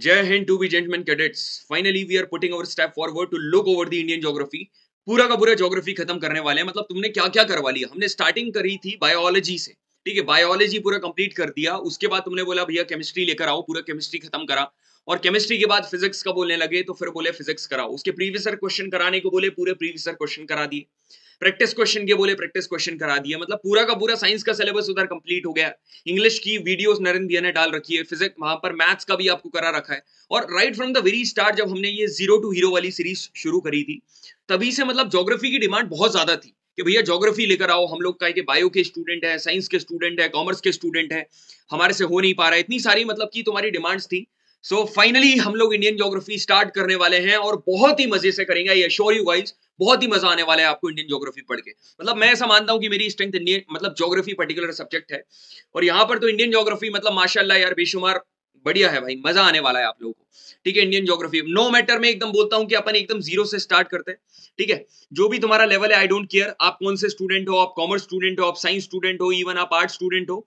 जय Hind to be gentleman cadets. Finally we are putting our step forward to look over the Indian geography. पूरा का पूरा geography खत्म करने वाले हैं। मतलब तुमने क्या क्या करवा लिया। हमने स्टार्टिंग करी थी बायोलॉजी से, ठीक है, बायोलॉजी पूरा कंप्लीट कर दिया। उसके बाद तुमने बोला भैया केमिस्ट्री लेकर आओ, पूरा केमिस्ट्री खत्म करा। और केमिस्ट्री के बाद फिजिक्स का बोलने लगे तो फिर बोले फिजिक्स कराओ। उसके प्रीवियस क्वेश्चन कराने को बोले, पूरे प्रीवियस क्वेश्चन करा दिए। प्रैक्टिस क्वेश्चन के बोले प्रैक्टिस क्वेश्चन करा दिया। मतलब पूरा का पूरा साइंस का सिलेबस उधर कंप्लीट हो गया। इंग्लिश की वीडियोस नरेंद्र भैया ने डाल रखी है, फिजिक्स वहां पर मैथ्स का भी आपको करा रखा है। और right from the very start जब हमने ये जीरो टू हीरो वाली सीरीज शुरू करी थी, तभी से मतलब ज्योग्राफी की डिमांड बहुत ज्यादा थी कि भैया ज्योग्राफी लेकर आओ। हम लोग का बायो के स्टूडेंट है, साइंस के स्टूडेंट है, कॉमर्स के स्टूडेंट है, हमारे से हो नहीं पा रहा है। इतनी सारी मतलब की तुम्हारी डिमांड्स थी। सो फाइनली हम लोग इंडियन ज्योग्राफी स्टार्ट करने वाले हैं और बहुत ही मजे से करेंगे। आई एश्योर यू गाइस, बहुत ही मजा आने वाला है आपको इंडियन ज्योग्राफी पढ़ के। मतलब मैं ऐसा मानता हूं कि मेरी स्ट्रेंथ इंडियन मतलब ज्योग्राफी पर्टिकुलर सब्जेक्ट है। और यहाँ पर तो इंडियन ज्योग्राफी मतलब माशाल्लाह यार बेशुमार बढ़िया है भाई, मजा आने वाला है आप लोगों को। ठीक है, इंडियन ज्योग्राफी नो मैटर में एकदम बोलता हूं कि अपन एकदम जीरो से स्टार्ट करते हैं। ठीक है, जो भी तुम्हारा लेवल है आई डोंट केयर, आप कौन से स्टूडेंट हो, आप कॉमर्स स्टूडेंट हो, आप साइंस स्टूडेंट हो, इवन आप आर्ट स्टूडेंट हो,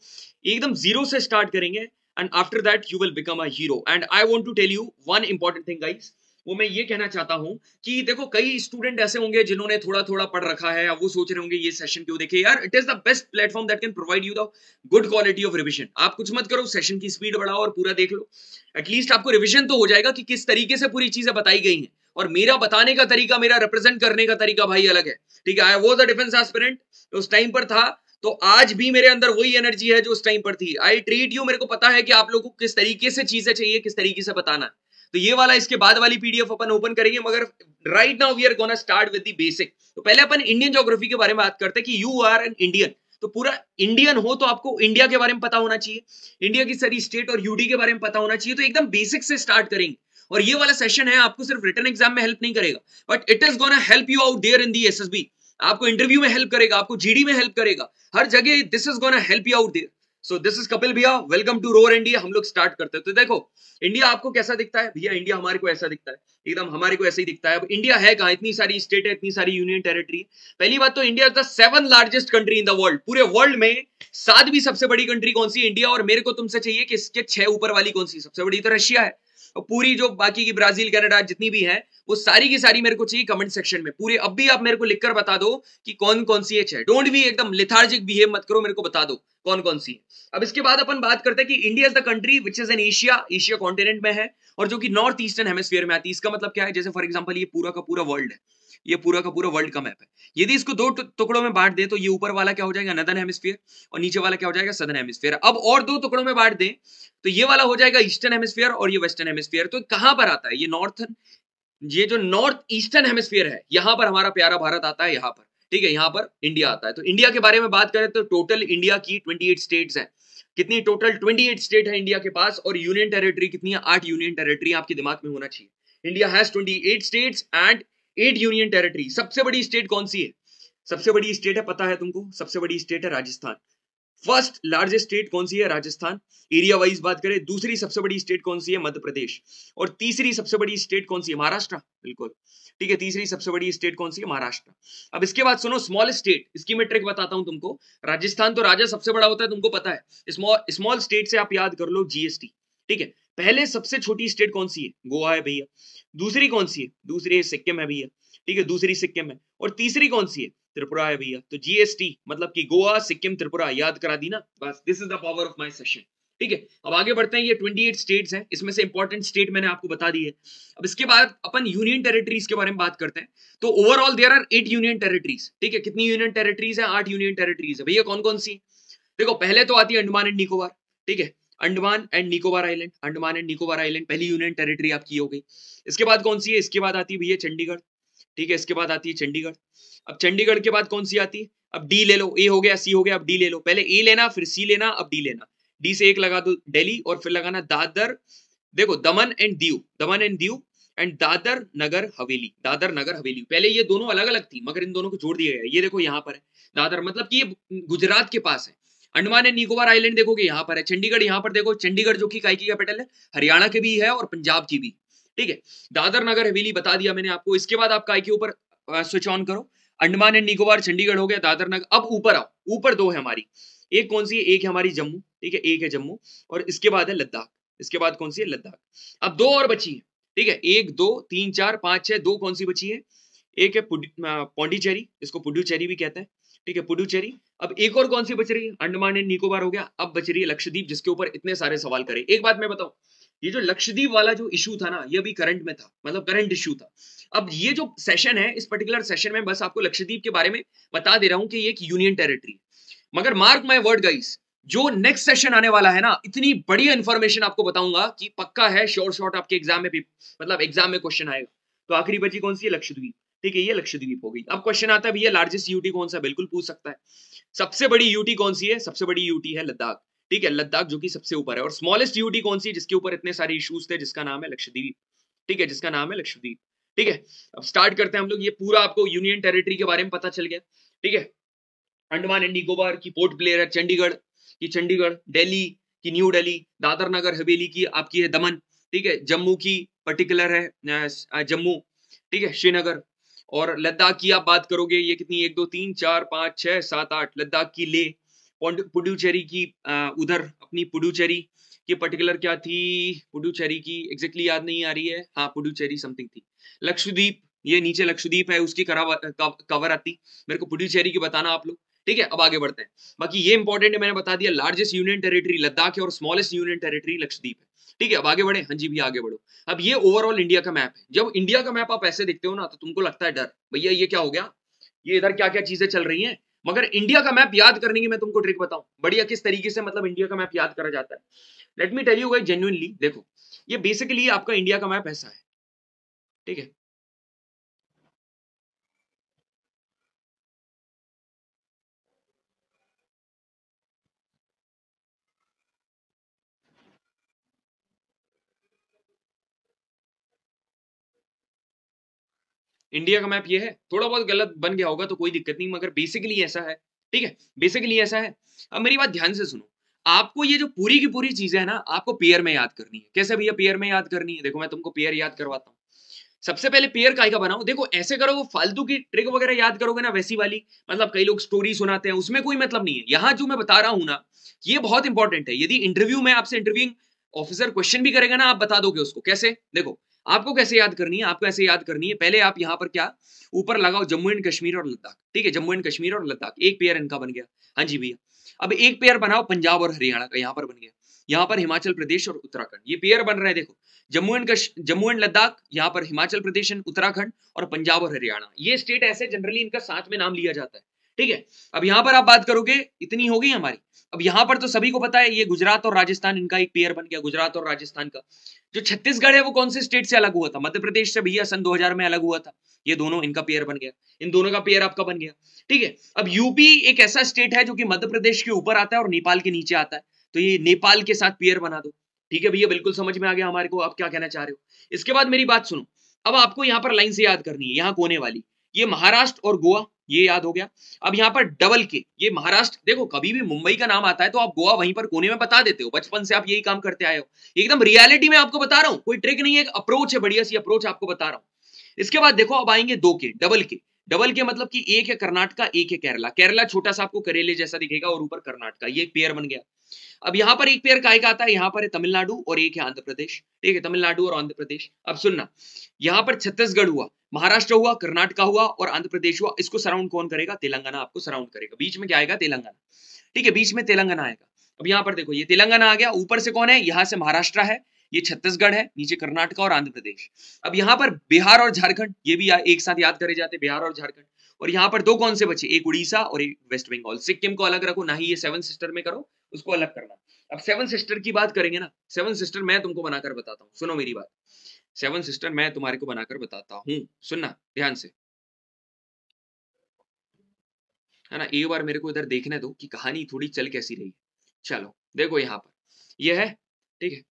एकदम जीरो से स्टार्ट करेंगे। And after that you will become a hero. And I want to tell you one important thing guys, वो मैं ये कहना चाहता हूं कि देखो कई स्टूडेंट ऐसे होंगे जिन्होंने थोड़ा थोड़ा पढ़ रखा है। अब वो सोच रहे होंगे ये सेशन क्यों देखे यार। It is the best platform that can provide you the good quality of revision. आप कुछ मत करो, सेशन की स्पीड बढ़ाओ और पूरा देख लो। एटलीस्ट आपको रिविजन तो हो जाएगा कि किस तरीके से पूरी चीजें बताई गई हैं। और मेरा बताने का तरीका, मेरा रिप्रेजेंट करने का तरीका भाई अलग है। ठीक है, I was a defence aspirant, उस टाइम पर था, तो आज भी मेरे अंदर वही एनर्जी है जो उस टाइम पर थी। आई ट्रीट यू, मेरे को पता है कि आप लोगों को किस तरीके से चीजें चाहिए, किस तरीके से बताना है। तो ये वाला इसके बाद वाली पीडीएफ अपन ओपन करेंगे, मगर right now we are gonna start with the basic. तो पहले अपन इंडियन ज्योग्राफी के बारे में बात करते हैं कि यू आर एन इंडियन। तो पूरा इंडियन हो तो आपको इंडिया के बारे में पता होना चाहिए, इंडिया की सारी स्टेट और यूडी के बारे में पता होना चाहिए। तो एकदम बेसिक से स्टार्ट करेंगे। और ये वाला सेशन है आपको सिर्फ रिटन एग्जाम में हेल्प नहीं करेगा, but it is gonna help you out there in the SSB. आपको इंटरव्यू में हेल्प करेगा, आपको जीडी में हेल्प करेगा, हर जगह this is gonna help you out there. So this is Kapil भैया, वेलकम टू रोर इंडिया। हम लोग स्टार्ट करते हैं। तो देखो इंडिया आपको कैसा दिखता है भैया, इंडिया हमारे को ऐसा दिखता है, एकदम हमारे को ऐसे ही दिखता है। अब इंडिया है कहां, इतनी सारी स्टेट है, इतनी सारी यूनियन टेरिटरी। पहली बात तो India is the 7th largest country in the world. पूरे वर्ल्ड में 7वीं सबसे बड़ी कंट्री कौन सी है, इंडिया। और मेरे को तुमसे चाहिए कि इसके 6 ऊपर वाली कौन सी सबसे बड़ी, तो रशिया है। और पूरी जो बाकी की ब्राजील कनाडा जितनी भी है वो सारी की सारी मेरे को चाहिए कमेंट सेक्शन में पूरे। अब भी आप मेरे को लिखकर बता दो कि कौन कौन सी है। डोंट बी एकदम लिथार्जिक बिहेव मत करो, मेरे को बता दो कौन कौन सी है। अब इसके बाद अपन बात करते हैं कि India is the country which is an Asia continent में है और जो कि नॉर्थ ईस्टर्न हेमिस्फीयर में आती है। इसका मतलब क्या है, जैसे फॉर एग्जांपल ये पूरा का पूरा वर्ल्ड है, ये पूरा का पूरा वर्ल्ड का मैप है। यदि इसको दो टुकड़ों में बांट दे तो ये ऊपर वाला क्या हो जाएगा, नॉर्दर्न हेमिस्फीयर, और नीचे वाला क्या हो जाएगा, सदर्न हेमिस्फीयर। अब और दो टुकड़ों में बांट दे तो ये वाला हो जाएगा ईस्टर्न हेमिस्फीयर और ये वेस्टर्न हेमिस्फीयर। तो कहां पर आता है ये नॉर्थन, ये जो नॉर्थ ईस्टर्न हेमिस्फीयर है, यहां पर हमारा प्यारा भारत आता है यहां पर। ठीक है, यहां पर इंडिया आता है। तो इंडिया के बारे में बात करें तो टोटल इंडिया की 28 स्टेट्स हैं। कितनी टोटल 28 स्टेट है इंडिया के पास। और यूनियन टेरिटरी कितनी है, 8 यूनियन टेरिटरी आपके दिमाग में होना चाहिए। India has 28 states and 8 union territory. सबसे बड़ी स्टेट कौन सी है, सबसे बड़ी स्टेट है पता है तुमको, सबसे बड़ी स्टेट है राजस्थान। फर्स्ट लार्जेस्ट स्टेट कौन सी है, राजस्थान। एरिया वाइज बात करें, दूसरी सबसे बड़ी स्टेट कौन सी है, मध्य प्रदेश। और तीसरी सबसे बड़ी स्टेट कौन सी है, महाराष्ट्र। बिल्कुल ठीक है, तीसरी सबसे बड़ी स्टेट कौन सी है, महाराष्ट्र। अब इसके बाद सुनो स्मॉल स्टेट, इसकी मैं ट्रिक बताता हूं तुमको। राजस्थान तो राजा सबसे बड़ा होता है, तुमको पता है। स्मॉल स्टेट से आप याद कर लो जीएसटी। ठीक है, पहले सबसे छोटी स्टेट कौन सी है, गोवा है भैया। दूसरी कौन सी है, दूसरी सिक्किम है भैया। ठीक है, दूसरी सिक्किम है। और तीसरी कौन सी है, त्रिपुरा है भैया। तो जीएसटी मतलब कि गोवा, सिक्किम, त्रिपुरा याद करा दी ना, बस this is the power of my session. ठीक है, अब आगे बढ़ते हैं। ये 28 स्टेट्स हैं, इसमें से इंपॉर्टेंट स्टेट मैंने आपको बता दी है। अब इसके बाद अपन यूनियन टेरिटरीज के बारे में बात करते हैं। तो overall there are 8 union territories. ठीक है, कितनी यूनियन टेरिटरीज है, 8 यूनियन टेरिटरीज है भैया। कौन कौन सी, देखो पहले तो आती है अंडमान एंड निकोबार। ठीक है, Andaman and Nicobar island, Andaman and Nicobar island पहली यूनियन टेरिटरी आपकी हो गई। इसके बाद कौन सी है, इसके बाद आती है भैया चंडीगढ़। ठीक है, इसके बाद आती है चंडीगढ़। अब चंडीगढ़ के बाद कौन सी आती है, अब डी ले लो, ए हो गया, सी हो गया, अब डी ले लो। पहले ए लेना, फिर सी लेना, अब डी लेना। डी से एक लगा दो दिल्ली, और फिर लगाना दादर। देखो दमन and Diu, Daman and Diu and Dadar Nagar Haveli, Dadar Nagar Haveli. पहले ये दोनों अलग अलग थी मगर इन दोनों को जोड़ दिया गया। ये देखो यहाँ पर है दादर, मतलब कि ये गुजरात के पास है। अंडमान एंड निकोबार आइलैंड देखोगे यहाँ पर है। चंडीगढ़ यहाँ पर देखो, चंडीगढ़ जो कि काय की कैपिटल है, हरियाणा के भी है और पंजाब की भी। ठीक है, दादर नगर हवेली बता दिया मैंने आपको। इसके बाद आप काय के ऊपर स्विच ऑन करो, अंडमान एंड निकोबार, चंडीगढ़ हो गया, दादर नगर। अब ऊपर आओ, ऊपर दो है हमारी, एक कौन सी है, एक है हमारी जम्मू। ठीक है, एक है जम्मू और इसके बाद है लद्दाख। इसके बाद कौन सी है? लद्दाख। अब दो और बची है, ठीक है, 1 2 3 4 5 6, दो कौन सी बची है? एक है पौंडीचेरी, इसको पुडुचेरी भी कहते हैं, ठीक है, पुडुचेरी। अब एक और कौन सी बच रही है? अंडमान एंड निकोबार हो गया, अब बच रही है लक्षद्वीप, जिसके ऊपर इतने सारे सवाल करे। एक बात मैं बताऊं, ये जो लक्षद्वीप वाला जो इशू था ना, ये अभी करंट में था, मतलब करंट इशू था। अब ये जो सेशन है, इस पर्टिकुलर सेशन में बस आपको लक्षद्वीप के बारे में बता दे रहा हूं कि ये एक यूनियन टेरिटरी है, मगर मार्क माय वर्ड गाइस, जो नेक्स्ट सेशन आने वाला है ना, इतनी बढ़िया इंफॉर्मेशन आपको बताऊंगा कि पक्का है श्योर शॉट आपके एग्जाम में भी, मतलब एग्जाम में क्वेश्चन आएगा। तो आखिरी बची कौन सी है? लक्षद्वीप, ठीक है, ये लक्षद्वीप हो गई। अब क्वेश्चन आता है भैया लार्जेस्ट यूटी कौन सा? बिल्कुल पूछ सकता है। सबसे बड़ी यूटी कौन सी है? सबसे बड़ी यूटी है लद्दाख, ठीक है, लद्दाख जो कि सबसे ऊपर है। और स्मॉलेस्ट यूटी कौन सी, जिसके ऊपर इतने सारे इश्यूज थे, जिसका नाम है लक्षद्वीप, ठीक है, जिसका नाम है लक्षद्वीप, ठीक है। अब स्टार्ट करते हैं हम लोग, ये पूरा आपको यूनियन टेरिटरी के बारे में पता चल गया, ठीक है। अंडमान एंड निकोबार की पोर्ट ब्लेयर है चंडीगढ़, की चंडीगढ़, दिल्ली की न्यू दिल्ली, दादर नगर हवेली की आपकी है दमन, ठीक है, जम्मू की पर्टिकुलर है जम्मू, ठीक है, श्रीनगर। और लद्दाख की आप बात करोगे, ये कितनी, 1 2 3 4 5 6 7 8, लद्दाख की ले, पुडुचेरी की उधर अपनी पुडुचेरी की पर्टिकुलर क्या थी, पुडुचेरी की एग्जैक्टली याद नहीं आ रही है, हाँ पुडुचेरी समथिंग थी। लक्षद्वीप, ये नीचे लक्षद्वीप है, उसकी कवर आती, मेरे को पुडुचेरी की बताना आप लोग, ठीक है। अब आगे बढ़ते हैं, बाकी ये इंपॉर्टेंट है, मैंने बता दिया, लार्जेस्ट यूनियन टेरिटरी लद्दाख है और स्मॉलेस्ट यूनियन टेरिटरी लक्षद्वीप है, ठीक है। अब आगे बढ़े, हाँ जी भी आगे बढ़ो। अब ये ओवरऑल इंडिया का मैप है। जब इंडिया का मैप आप ऐसे देखते हो ना, तो तुमको लगता है डर, भैया ये क्या हो गया, ये इधर क्या क्या चीजें चल रही हैं। मगर इंडिया का मैप याद करने की मैं तुमको ट्रिक बताऊं बढ़िया, किस तरीके से मतलब इंडिया का मैप याद करा जाता है। Let me tell you guys genuinely, देखो ये बेसिकली आपका इंडिया का मैप ऐसा है, ठीक है। इंडिया का मैप ये है, थोड़ा बहुत गलत बन गया होगा तो कोई दिक्कत नहीं, मगर बेसिकली ऐसा है, ठीक है, बेसिकली ऐसा है। अब मेरी बात ध्यान से सुनो, आपको ये जो पूरी की पूरी चीजें है ना, आपको पेयर में याद करनी है। कैसे भैया पेयर में याद करनी है? देखो मैं तुमको पेयर याद करवाता हूँ। सबसे पहले पेयर काय का बनाओ, देखो ऐसे करो, वो फालतू की ट्रिक वगैरह याद करोगे ना वैसी वाली, मतलब कई लोग स्टोरी सुनाते हैं, उसमें कोई मतलब नहीं है। यहां जो मैं बता रहा हूं ना, ये बहुत इंपॉर्टेंट है। यदि इंटरव्यू में आपसे इंटरव्यूइंग ऑफिसर क्वेश्चन भी करेगा ना, आप बता दोगे उसको कैसे। देखो आपको कैसे याद करनी है, आपको ऐसे याद करनी है, पहले आप यहां पर क्या ऊपर लगाओ जम्मू एंड कश्मीर और लद्दाख, ठीक है, जम्मू एंड कश्मीर और लद्दाख, एक पेयर इनका बन गया। हाँ जी भैया, अब एक पेयर बनाओ पंजाब और हरियाणा का, यहां पर बन गया। यहां पर हिमाचल प्रदेश और उत्तराखंड, ये पेयर बन रहे हैं। देखो जम्मू एंड लद्दाख, यहाँ पर हिमाचल प्रदेश एंड उत्तराखंड, और पंजाब और हरियाणा, ये स्टेट ऐसे जनरली इनका साथ में नाम लिया जाता है, ठीक है। अब यहाँ पर आप बात करोगे, इतनी हो गई हमारी। अब यहाँ पर तो सभी को पता है, ये गुजरात और राजस्थान, इनका एक पेयर बन गया, गुजरात और राजस्थान का। जो छत्तीसगढ़ है वो कौन से स्टेट से अलग हुआ था? मध्य प्रदेश से भैया, सन 2000 में अलग हुआ था। ये दोनों इनका पेयर बन गया, इन दोनों का पेयर आपका बन गया, ठीक है। अब यूपी एक ऐसा स्टेट है जो कि मध्य प्रदेश के ऊपर आता है और नेपाल के नीचे आता है, तो ये नेपाल के साथ पेयर बना दो, ठीक है भैया, बिल्कुल समझ में आ गया हमारे को आप क्या कहना चाह रहे हो। इसके बाद मेरी बात सुनो, अब आपको यहाँ पर लाइन से याद करनी है, यहाँ कोने वाली, ये महाराष्ट्र और गोवा, ये याद हो गया। अब यहाँ पर डबल के, ये महाराष्ट्र, देखो कभी भी मुंबई का नाम आता है तो आप गोवा वहीं पर कोने में बता देते हो, बचपन से आप यही काम करते आए हो, एकदम रियलिटी में आपको बता रहा हूँ, कोई ट्रिक नहीं है, एक अप्रोच है, बढ़िया सी अप्रोच आपको बता रहा हूँ। इसके बाद देखो अब आएंगे दो के, डबल के। डबल के मतलब कि एक है कर्नाटका, एक है केरला, केरला छोटा सा आपको करेले जैसा दिखेगा और ऊपर कर्नाटका, ये एक पेयर बन गया। अब यहाँ पर एक पेयर काय का आता है, यहाँ पर है तमिलनाडु और एक है आंध्र प्रदेश, ठीक है, तमिलनाडु और आंध्र प्रदेश। अब सुनना, यहाँ पर छत्तीसगढ़ हुआ, महाराष्ट्र हुआ, कर्नाटका हुआ और आंध्र प्रदेश हुआ, इसको सराउंड कौन करेगा? तेलंगाना आपको सराउंड करेगा। बीच में क्या आएगा? तेलंगाना, ठीक है, बीच में तेलंगाना आएगा। अब यहाँ पर देखो ये तेलंगाना आ गया, ऊपर से कौन है? यहाँ से महाराष्ट्र है, ये छत्तीसगढ़ है, नीचे कर्नाटका और आंध्र प्रदेश। अब यहाँ पर बिहार और झारखंड, ये भी एक साथ याद करे जाते, बिहार और झारखंड। और यहाँ पर दो कौन से बचे? एक उड़ीसा और एक वेस्ट बंगाल। सिक्किम को अलग रखो, ना ही ये सेवन सिस्टर में करो, उसको अलग करना। अब सेवन सिस्टर की बात करेंगे ना, सेवन सिस्टर मैं तुमको बनाकर बताता हूँ, सुनो मेरी बात। सेवन सिस्टर मैं तुम्हारे को बनाकर बताता हूँ, सुनना ध्यान से, है ना। एक बार मेरे को इधर देखने दो कि कहानी थोड़ी चल कैसी रही। चलो देखो यहाँ पर ये है, ठीक है,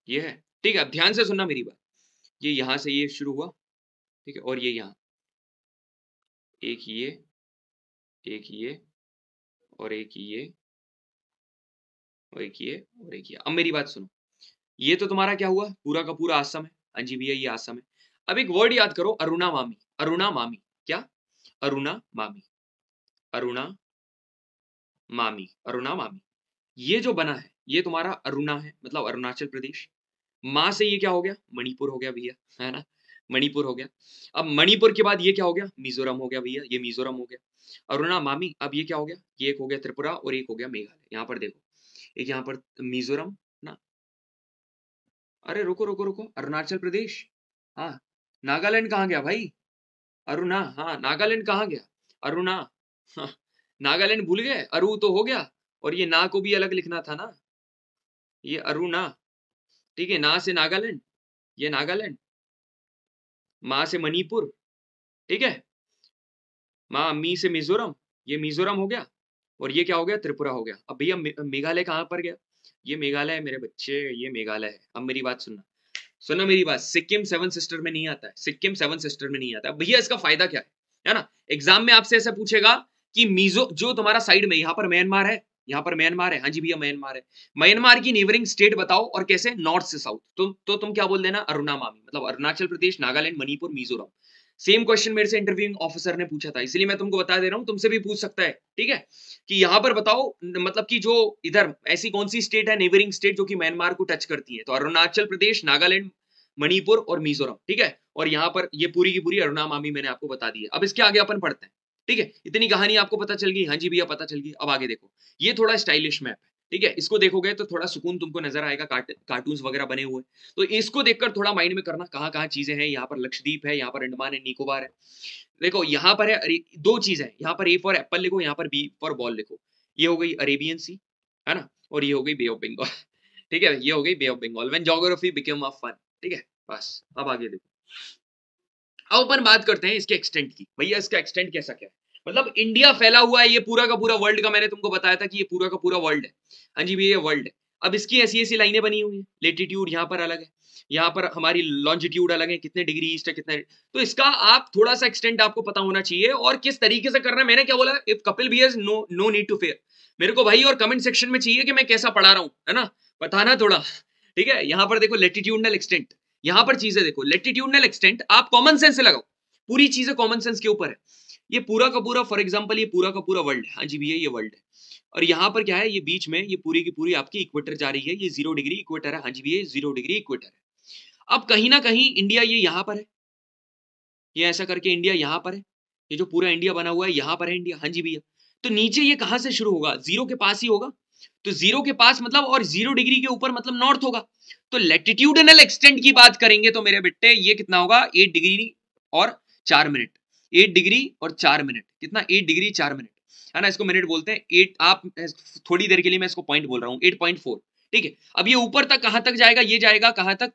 ये है, ठीक है। अब ध्यान से सुनना मेरी बात, ये यहाँ से ये शुरू हुआ, ठीक है, और ये यहाँ, एक ये, एक ये, और एक ये, और एक ये, और एक ये। अब मेरी बात सुनो, ये तो तुम्हारा क्या हुआ? पूरा का पूरा आसम है। हाँ जी भैया, ये आसम है। अब एक वर्ड याद करो, अरुणा मामी। अरुणा मामी, क्या? अरुणा मामी, अरुणा मामी, अरुणा मामी। ये जो बना है ये तुम्हारा अरुणा है, मतलब अरुणाचल प्रदेश। माँ से ये क्या हो गया, मणिपुर हो गया भैया, है ना, मणिपुर हो गया। अब मणिपुर के बाद ये क्या हो गया, मिजोरम हो गया भैया, ये मिजोरम हो गया। अरुणा मामी, अब ये क्या हो गया, ये एक हो गया त्रिपुरा और एक हो गया मेघालय। यहाँ पर देखो, एक यहाँ पर मिजोरम ना, अरे रुको रुको रुको, अरुणाचल प्रदेश, हाँ, नागालैंड कहाँ गया भाई, अरुणा, हाँ नागालैंड कहाँ गया, अरुणा, हाँ, नागालैंड भूल गए, अरु तो हो गया, और ये ना को भी अलग लिखना था ना, ये अरुणा, ठीक है, ना से नागालैंड, ये नागालैंड, माँ से मणिपुर, ठीक है, माँ मी से मिजोरम, ये मिजोरम हो गया, और ये क्या हो गया, त्रिपुरा हो गया। अब भैया मेघालय कहाँ पर गया, ये मेघालय है मेरे बच्चे, ये मेघालय है। अब मेरी बात सुनना, सुनना मेरी बात, सिक्किम सेवन सिस्टर में नहीं आता है, सिक्किम सेवन सिस्टर में नहीं आता है भैया। इसका फायदा क्या है ना, एग्जाम में आपसे ऐसा पूछेगा कि मिजो जो तुम्हारा साइड में, यहाँ पर म्यांमार है, यहाँ पर म्यांमार है, हाँ जी भैया म्यांमार है, म्यांमार की नेबरिंग स्टेट बताओ और कैसे, नॉर्थ से साउथ, तुम क्या बोल देना, अरुणा मामी, मतलब अरुणाचल प्रदेश, नागालैंड, मणिपुर, मिजोरम। सेम क्वेश्चन मेरे से इंटरव्यूइंग ऑफिसर ने पूछा था, इसलिए मैं तुमको बता दे रहा हूं, तुमसे भी पूछ सकता है, ठीक है, कि यहां पर बताओ, मतलब कि जो इधर ऐसी कौन सी स्टेट है, नेबरिंग स्टेट जो कि म्यांमार को टच करती है, तो अरुणाचल प्रदेश, नागालैंड, मणिपुर और मिजोरम, ठीक है। और यहाँ पर ये पूरी की पूरी अरुणा मामी मैंने आपको बता दी है। अब इसके आगे अपन पढ़ते हैं, ठीक है, इतनी कहानी आपको पता चल गई, हाँ जी भैया पता चल गई। अब आगे देखो, ये थोड़ा स्टाइलिश मैप है, ठीक है, इसको देखोगे तो थोड़ा सुकून तुमको नजर आएगा, कार्टून्स वगैरह बने हुए, तो इसको देखकर थोड़ा माइंड में करना कहाँ कहाँ चीजें हैं। यहाँ पर लक्षद्वीप है, यहाँ पर अंडमान एंड निकोबार है, देखो यहाँ पर है, दो चीज है, यहाँ पर ए फॉर एप्पल लिखो, यहाँ पर बी फॉर बॉल लिखो। ये हो गई अरेबियन सी, है ना, और ये हो गई बे ऑफ बंगाल, ठीक है, ये हो गई bay of Bengal, when geography become a fun, ठीक है, बस। अब आगे देखो, अब अपन बात करते हैं इसके एक्सटेंट की, भैया इसका एक्सटेंट कैसा क्या है, मतलब इंडिया फैला हुआ है, ये पूरा का पूरा वर्ल्ड का, मैंने तुमको बताया था कि ये पूरा का पूरा वर्ल्ड है, हाँ जी भैया ये वर्ल्ड है। अब इसकी ऐसी ऐसी लाइनें बनी हुई हैं, लेटीट्यूड यहाँ पर अलग है, यहाँ पर हमारी लॉन्जिट्यूड अलग है, कितने डिग्री ईस्ट है कितने, तो इसका आप थोड़ा सा एक्सटेंट आपको पता होना चाहिए, और किस तरीके से करना है। मैंने क्या बोला, इफ कपिल भी has no need to fear, मेरे को भाई और कमेंट सेक्शन में चाहिए कि मैं कैसा पढ़ा रहा हूँ, है ना, बताना थोड़ा, ठीक है। यहाँ पर देखो लेटीट्यूडनल एक्सटेंट, यहाँ पर चीजें देखो, लेटीट्यूडनल एक्सटेंट आप कॉमन सेंस से लगाओ, पूरी चीजें कॉमन सेंस के ऊपर है। ये पूरा का पूरा, फॉर एग्जांपल ये पूरा का पूरा वर्ल्ड है, हाँ जी भैया ये वर्ल्ड है, और यहाँ पर क्या है, ये बीच में ये पूरी की पूरी आपकी इक्वेटर जा रही है, ये 0 डिग्री इक्वेटर है, हाँ जी भैया 0 डिग्री इक्वेटर है। अब कहीं ना कहीं इंडिया ये यहाँ पर है, ये ऐसा करके इंडिया यहाँ पर है, ये जो पूरा इंडिया बना हुआ है यहाँ पर है इंडिया, हाँ जी भैया। तो नीचे ये कहां से शुरू होगा, 0 के पास ही होगा, तो 0 के पास मतलब, और 0 डिग्री के ऊपर मतलब नॉर्थ होगा। तो लैटिट्यूडनल एक्सटेंट की बात करेंगे तो मेरे बेटे ये कितना होगा, 8 डिग्री और 4 मिनट, 8 डिग्री और 4 मिनट, कितना, 8 डिग्री 4 मिनट, है ना, इसको मिनट बोलते हैं, 8, आप थोड़ी देर के लिए मैं इसको पॉइंट बोल रहा हूँ, 8.4, ठीक है। अब ये ऊपर तक कहां तक जाएगा, ये जाएगा कहां तक,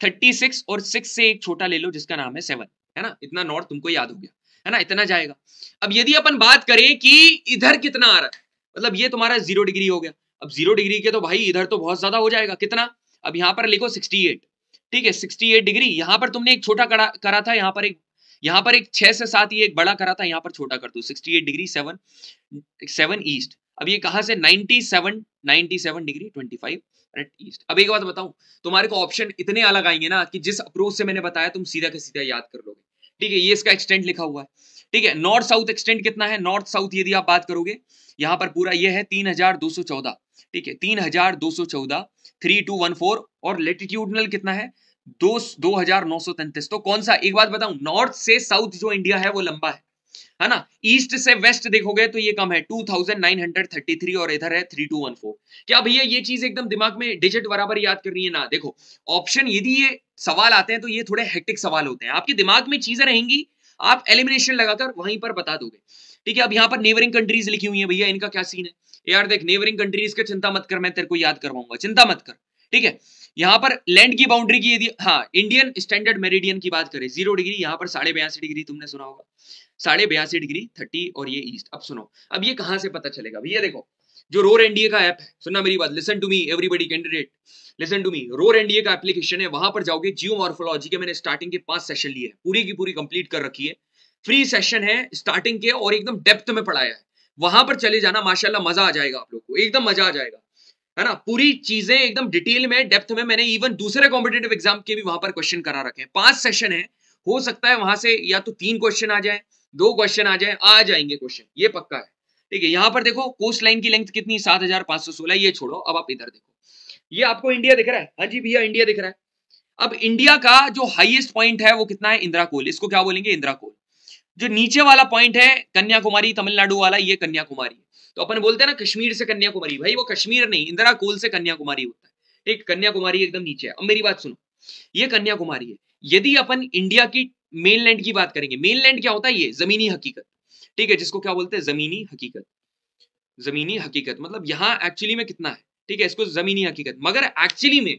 36 और 6 से एक छोटा ले लो जिसका नाम है 7, है ना, इतना नॉर्थ तुमको याद हो गया, है ना, इतना जाएगा। अब यदि अपन बात करें कि इधर कितना आ रहा है, मतलब ये तुम्हारा 0 डिग्री हो गया, अब 0 डिग्री के तो भाई इधर तो बहुत ज्यादा हो जाएगा, कितना, अब यहाँ पर लिखो 68, ठीक है, 68 डिग्री, यहाँ पर तुमने एक छोटा करा था, यहाँ पर एक 6 से 7 ये एक बड़ा करा था, यहाँ पर छोटा कर दो, 68 डिग्री 7 ईस्ट। अब ये कहां से, 97 डिग्री 25 ईस्ट। अब एक बात बताऊं, तुम्हारे को ऑप्शन इतने अलग आएंगे ना कि जिस अप्रोच से मैंने बताया तुम सीधा के सीधा याद कर लोगे, ठीक है। ये इसका एक्सटेंट लिखा हुआ है, ठीक है। नॉर्थ साउथ एक्सटेंट कितना है, नॉर्थ साउथ यदि आप बात करोगे, यहाँ पर पूरा ये है 3214, ठीक है, 3214, 3214, और लेटिट्यूडनल कितना है, 2933। तो कौन सा, एक बात बताऊं, नॉर्थ से साउथ जो इंडिया है वो लंबा है ना, ईस्ट से वेस्ट देखोगे तो ये कम है, 2933, और इधर है 3214। क्या भैया ये चीज एकदम दिमाग में डिजिट बराबर याद करनी है ना, देखो ऑप्शन यदि ये सवाल आते हैं तो ये थोड़े हेक्टिक सवाल होते हैं, आपके दिमाग में चीजें रहेंगी, आप एलिमिनेशन लगाकर वहीं पर बता दोगे, ठीक है। अब यहाँ पर नेबरिंग कंट्रीज लिखी हुई है भैया, इनका क्या सीन है यार, देख नेबरिंग कंट्रीज का चिंता मत कर, मैं तेरे को याद करवाऊंगा, चिंता मत कर, ठीक है। यहाँ पर लैंड की बाउंड्री की यदि, हाँ, इंडियन स्टैंडर्ड मेरिडियन की बात करें, 0 डिग्री, यहाँ पर 82.5 डिग्री तुमने सुना होगा, 82.5 डिग्री 30, और ये ईस्ट। अब सुनो, अब ये कहां से पता चलेगा भैया, देखो जो रोर एनडीए का ऐप है, सुनना मेरी बात, listen to me everybody candidate, listen to me, रोर एनडीए का एप्लीकेशन है, वहां पर जाओगे, जियोमॉर्फोलॉजी के मैंने स्टार्टिंग के 5 सेशन लिए हैं, पूरी की पूरी कंप्लीट कर रखी है, फ्री सेशन है स्टार्टिंग के, और एकदम डेप्थ में पढ़ाया है, वहां पर चले जाना, माशाल्लाह मजा आ जाएगा आप लोग को, एकदम मजा आ जाएगा, है ना, पूरी चीजें एकदम डिटेल में डेप्थ में, मैंने इवन दूसरे कॉम्पिटेटिव एग्जाम के भी वहां पर क्वेश्चन करा रखे हैं, 5 सेशन है, हो सकता है वहां से या तो 3 क्वेश्चन आ जाए, 2 क्वेश्चन आ जाए, आ जाएंगे क्वेश्चन, ये पक्का है, ठीक है, यहाँ पर देखो कोस्ट लाइन की लेंथ कितनी 7516, ये छोड़ो, अब आप इधर देखो, ये आपको इंडिया दिख रहा है, हाँ जी भैया इंडिया दिख रहा है। अब इंडिया का जो हाईएस्ट पॉइंट है वो कितना है, इंदिरा कोल, इसको क्या बोलेंगे, इंदिरा कोल। जो नीचे वाला पॉइंट है कन्याकुमारी तमिलनाडु वाला, ये कन्याकुमारी है। तो अपन बोलते हैं ना कश्मीर से कन्याकुमारी, भाई वो कश्मीर नहीं, इंदिरा कोल से कन्याकुमारी होता है, ठीक, कन्याकुमारी एकदम नीचे है। अब मेरी बात सुनो, ये कन्याकुमारी है। यदि अपन इंडिया की मेनलैंड की बात करेंगे, मेनलैंड क्या होता है, ये जमीनी हकीकत, ठीक है, जिसको क्या बोलते हैं, जमीनी हकीकत। जमीनी हकीकत मतलब यहां एक्चुअली में कितना है, ठीक है, इसको जमीनी हकीकत। मगर एक्चुअली में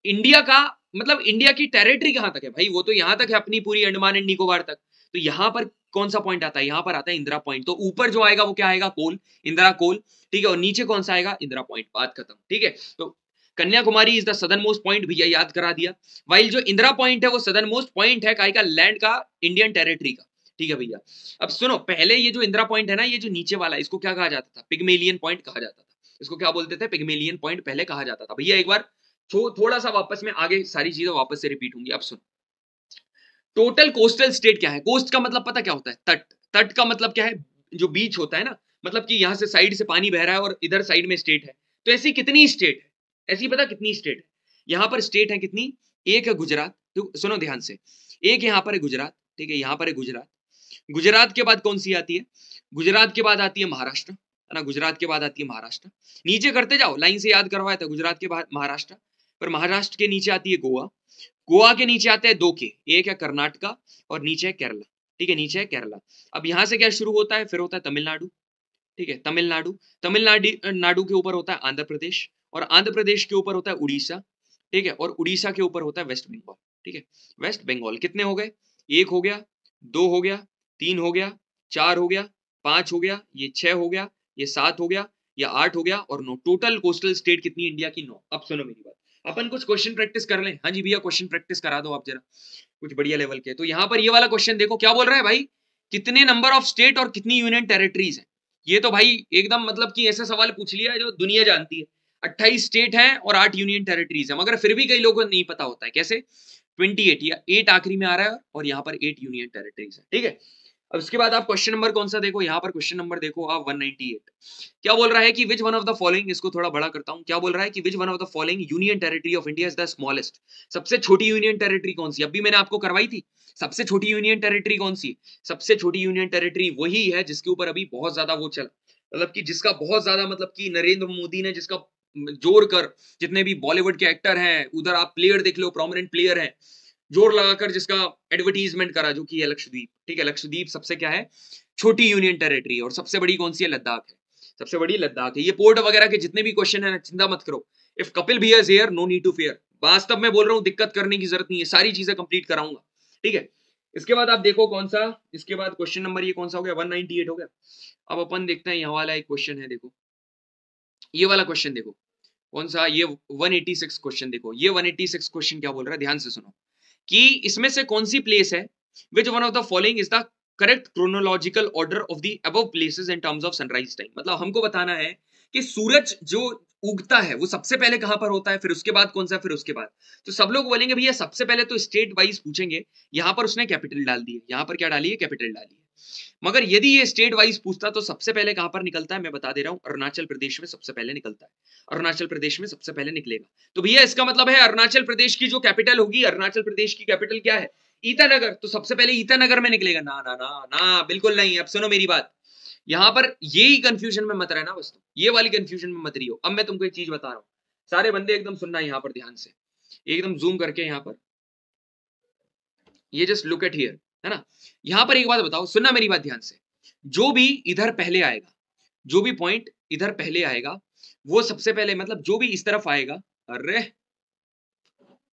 इंडिया का मतलब इंडिया की टेरिटरी कहां तक है भाई, वो तो यहां तक है अपनी पूरी अंडमान एंड निकोबार तक। तो यहां पर कौन सा पॉइंट आता है, यहां पर आता है इंदिरा पॉइंट। तो ऊपर जो आएगा वो क्या आएगा, कोल, इंदिरा कोल, ठीक है, और नीचे कौन सा आएगा, इंदिरा पॉइंट, बात खत्म, ठीक है। तो Kanyakumari is the southern most point, भैया याद करा दिया। वाइल जो इंदिरा पॉइंट है वो सदर्न मोस्ट पॉइंट है का लैंड का, इंडियन टेरिटरी का, ठीक है भैया। अब सुनो, पहले ये जो इंदिरा पॉइंट है ना, ये जो नीचे वाला, इसको क्या कहा जाता था, पिग्मेलियन पॉइंट कहा जाता था। इसको क्या बोलते थे, पिग्मेलियन पॉइंट पहले कहा जाता था। भैया एक बार थोड़ा सा वापस में आगे सारी चीजें वापस से रिपीट होंगी। अब सुन, टोटल कोस्टल स्टेट क्या है, कोस्ट का मतलब पता क्या होता है, तट। तट का मतलब क्या है, जो बीच होता है ना, मतलब कि यहां से साइड से पानी बह रहा है और इधर साइड में स्टेट है। तो ऐसी कितनी स्टेट है, ऐसी पता कितनी स्टेट है, यहां पर स्टेट है कितनी, एक है गुजरात, तो सुनो ध्यान से, एक यहां पर है गुजरात, ठीक है, यहां पर है गुजरात। गुजरात के बाद कौन सी आती है, गुजरात के बाद आती है महाराष्ट्र, है ना, गुजरात के बाद आती है महाराष्ट्र। नीचे करते जाओ, लाइन से याद करवाया था, गुजरात के बाद महाराष्ट्र, पर महाराष्ट्र के नीचे आती है गोवा, गोवा के नीचे आते हैं दो के, एक है कर्नाटका और नीचे है केरला, ठीक है, नीचे है केरला। अब यहां से क्या शुरू होता है, फिर होता है तमिलनाडु, ठीक है, तमिलनाडु, तमिलनाडु नाडु के ऊपर होता है आंध्र प्रदेश, और आंध्र प्रदेश के ऊपर होता है उड़ीसा, ठीक है, और उड़ीसा के ऊपर होता है वेस्ट बंगाल, ठीक है, वेस्ट बंगाल। कितने हो गए, एक हो गया, दो हो गया, तीन हो गया, चार हो गया, पांच हो गया, ये छह हो गया, ये सात हो गया, ये आठ हो गया, और नौ। टोटल कोस्टल स्टेट कितनी इंडिया की, नौ। अब सुनो मेरी बात, अपन कुछ क्वेश्चन प्रैक्टिस कर लें। हाँ जी भैया, क्वेश्चन प्रैक्टिस करा दो आप जरा, कुछ बढ़िया लेवल के। तो यहाँ पर ये वाला क्वेश्चन देखो क्या बोल रहा है भाई, कितने नंबर ऑफ स्टेट और कितनी यूनियन टेरिटरीज है। ये तो भाई एकदम मतलब कि ऐसा सवाल पूछ लिया है जो दुनिया जानती है। 28 स्टेट हैं और 8 यूनियन टेरिटरीज है, मगर फिर भी कई लोगों को नहीं पता होता है कैसे, 28 या 8 आखिरी में आ रहा है और यहाँ पर 8 यूनियन टेरिटरीज है, ठीक है। अब उसके बाद आप क्वेश्चन नंबर कौन सा देखो, यहाँ पर क्वेश्चन नंबर देखो आप 198, क्या बोल रहा है कि which one of the following, इसको थोड़ा बड़ा करता हूं, क्या बोल रहा है कि which one of the following union territory of India is the smallest, सबसे छोटी यूनियन टेरिटरी कौन सी, अभी मैंने आपको करवाई थी, सबसे छोटी यूनियन टेरिटरी कौन सी, सबसे छोटी यूनियन टेरिटरी वही है जिसके ऊपर अभी बहुत ज्यादा वो चला, मतलब कि जिसका बहुत ज्यादा मतलब कि नरेंद्र मोदी ने जिसका जोर कर, जितने भी बॉलीवुड के एक्टर हैं, उधर आप प्लेयर देख लो, प्रोमिनेंट प्लेयर हैं, जोर लगाकर जिसका एडवर्टीजमेंट करा, जो कि है लक्षद्वीप, ठीक है, लक्षद्वीप सबसे क्या है, छोटी यूनियन टेरिटरी। और सबसे बड़ी कौन सी है, लद्दाख है, सबसे बड़ी लद्दाख है। ये पोर्ट वगैरह के जितने भी क्वेश्चन है ना, चिंता मत करो, इफ कपिल भैया is here no need to fear, वास्तव में बोल रहा हूँ, दिक्कत करने की जरूरत नहीं है, सारी चीजें कंप्लीट कराऊंगा, ठीक है। इसके बाद आप देखो कौन सा, इसके बाद क्वेश्चन नंबर ये कौन सा हो गया, 198 हो गया। अब अपन देखते हैं यहाँ वाला एक क्वेश्चन है, देखो ये वाला क्वेश्चन देखो कौन सा, ये 186 क्वेश्चन देखो, ये 186 क्वेश्चन क्या बोल रहा है, ध्यान से सुनो, कि इसमें से कौन सी प्लेस है, which one of the following is the correct chronological order of the above places in terms of sunrise time. मतलब हमको बताना है कि सूरज जो उगता है वो सबसे पहले कहां पर होता है, फिर उसके बाद कौन सा, फिर उसके बाद। तो सब लोग बोलेंगे भैया सबसे पहले तो स्टेट वाइज पूछेंगे, यहां पर उसने कैपिटल डाल दी है, यहां पर क्या डाली है, कैपिटल डाली है। मगर यदि ये स्टेट वाइज पूछता तो सबसे पहले कहां पर निकलता है, मैं बता दे रहा हूं, अरुणाचल प्रदेश में सबसे पहले निकलता है, अरुणाचल प्रदेश में सबसे पहले निकलेगा। तो भैया इसका मतलब है अरुणाचल प्रदेश की जो कैपिटल होगी, अरुणाचल प्रदेश की कैपिटल क्या है, ईटानगर, तो सबसे पहले ईटानगर में निकलेगा ना, ना ना ना, बिल्कुल नहीं। अब सुनो मेरी बात, यहां पर यही कंफ्यूजन में मत रहना, बस ये वाली कंफ्यूजन में मत रहियो। अब मैं तुमको एक चीज बता रहा हूं, सारे बंदे एकदम सुनना यहां पर ध्यान से, एकदम जूम करके यहां पर, ये जस्ट लुक एट हियर, है ना। यहां पर एक बात बताओ, सुनना मेरी बात ध्यान से, जो भी इधर पहले आएगा, जो भी पॉइंट इधर पहले आएगा वो सबसे पहले, मतलब जो भी इस तरफ आएगा, अरे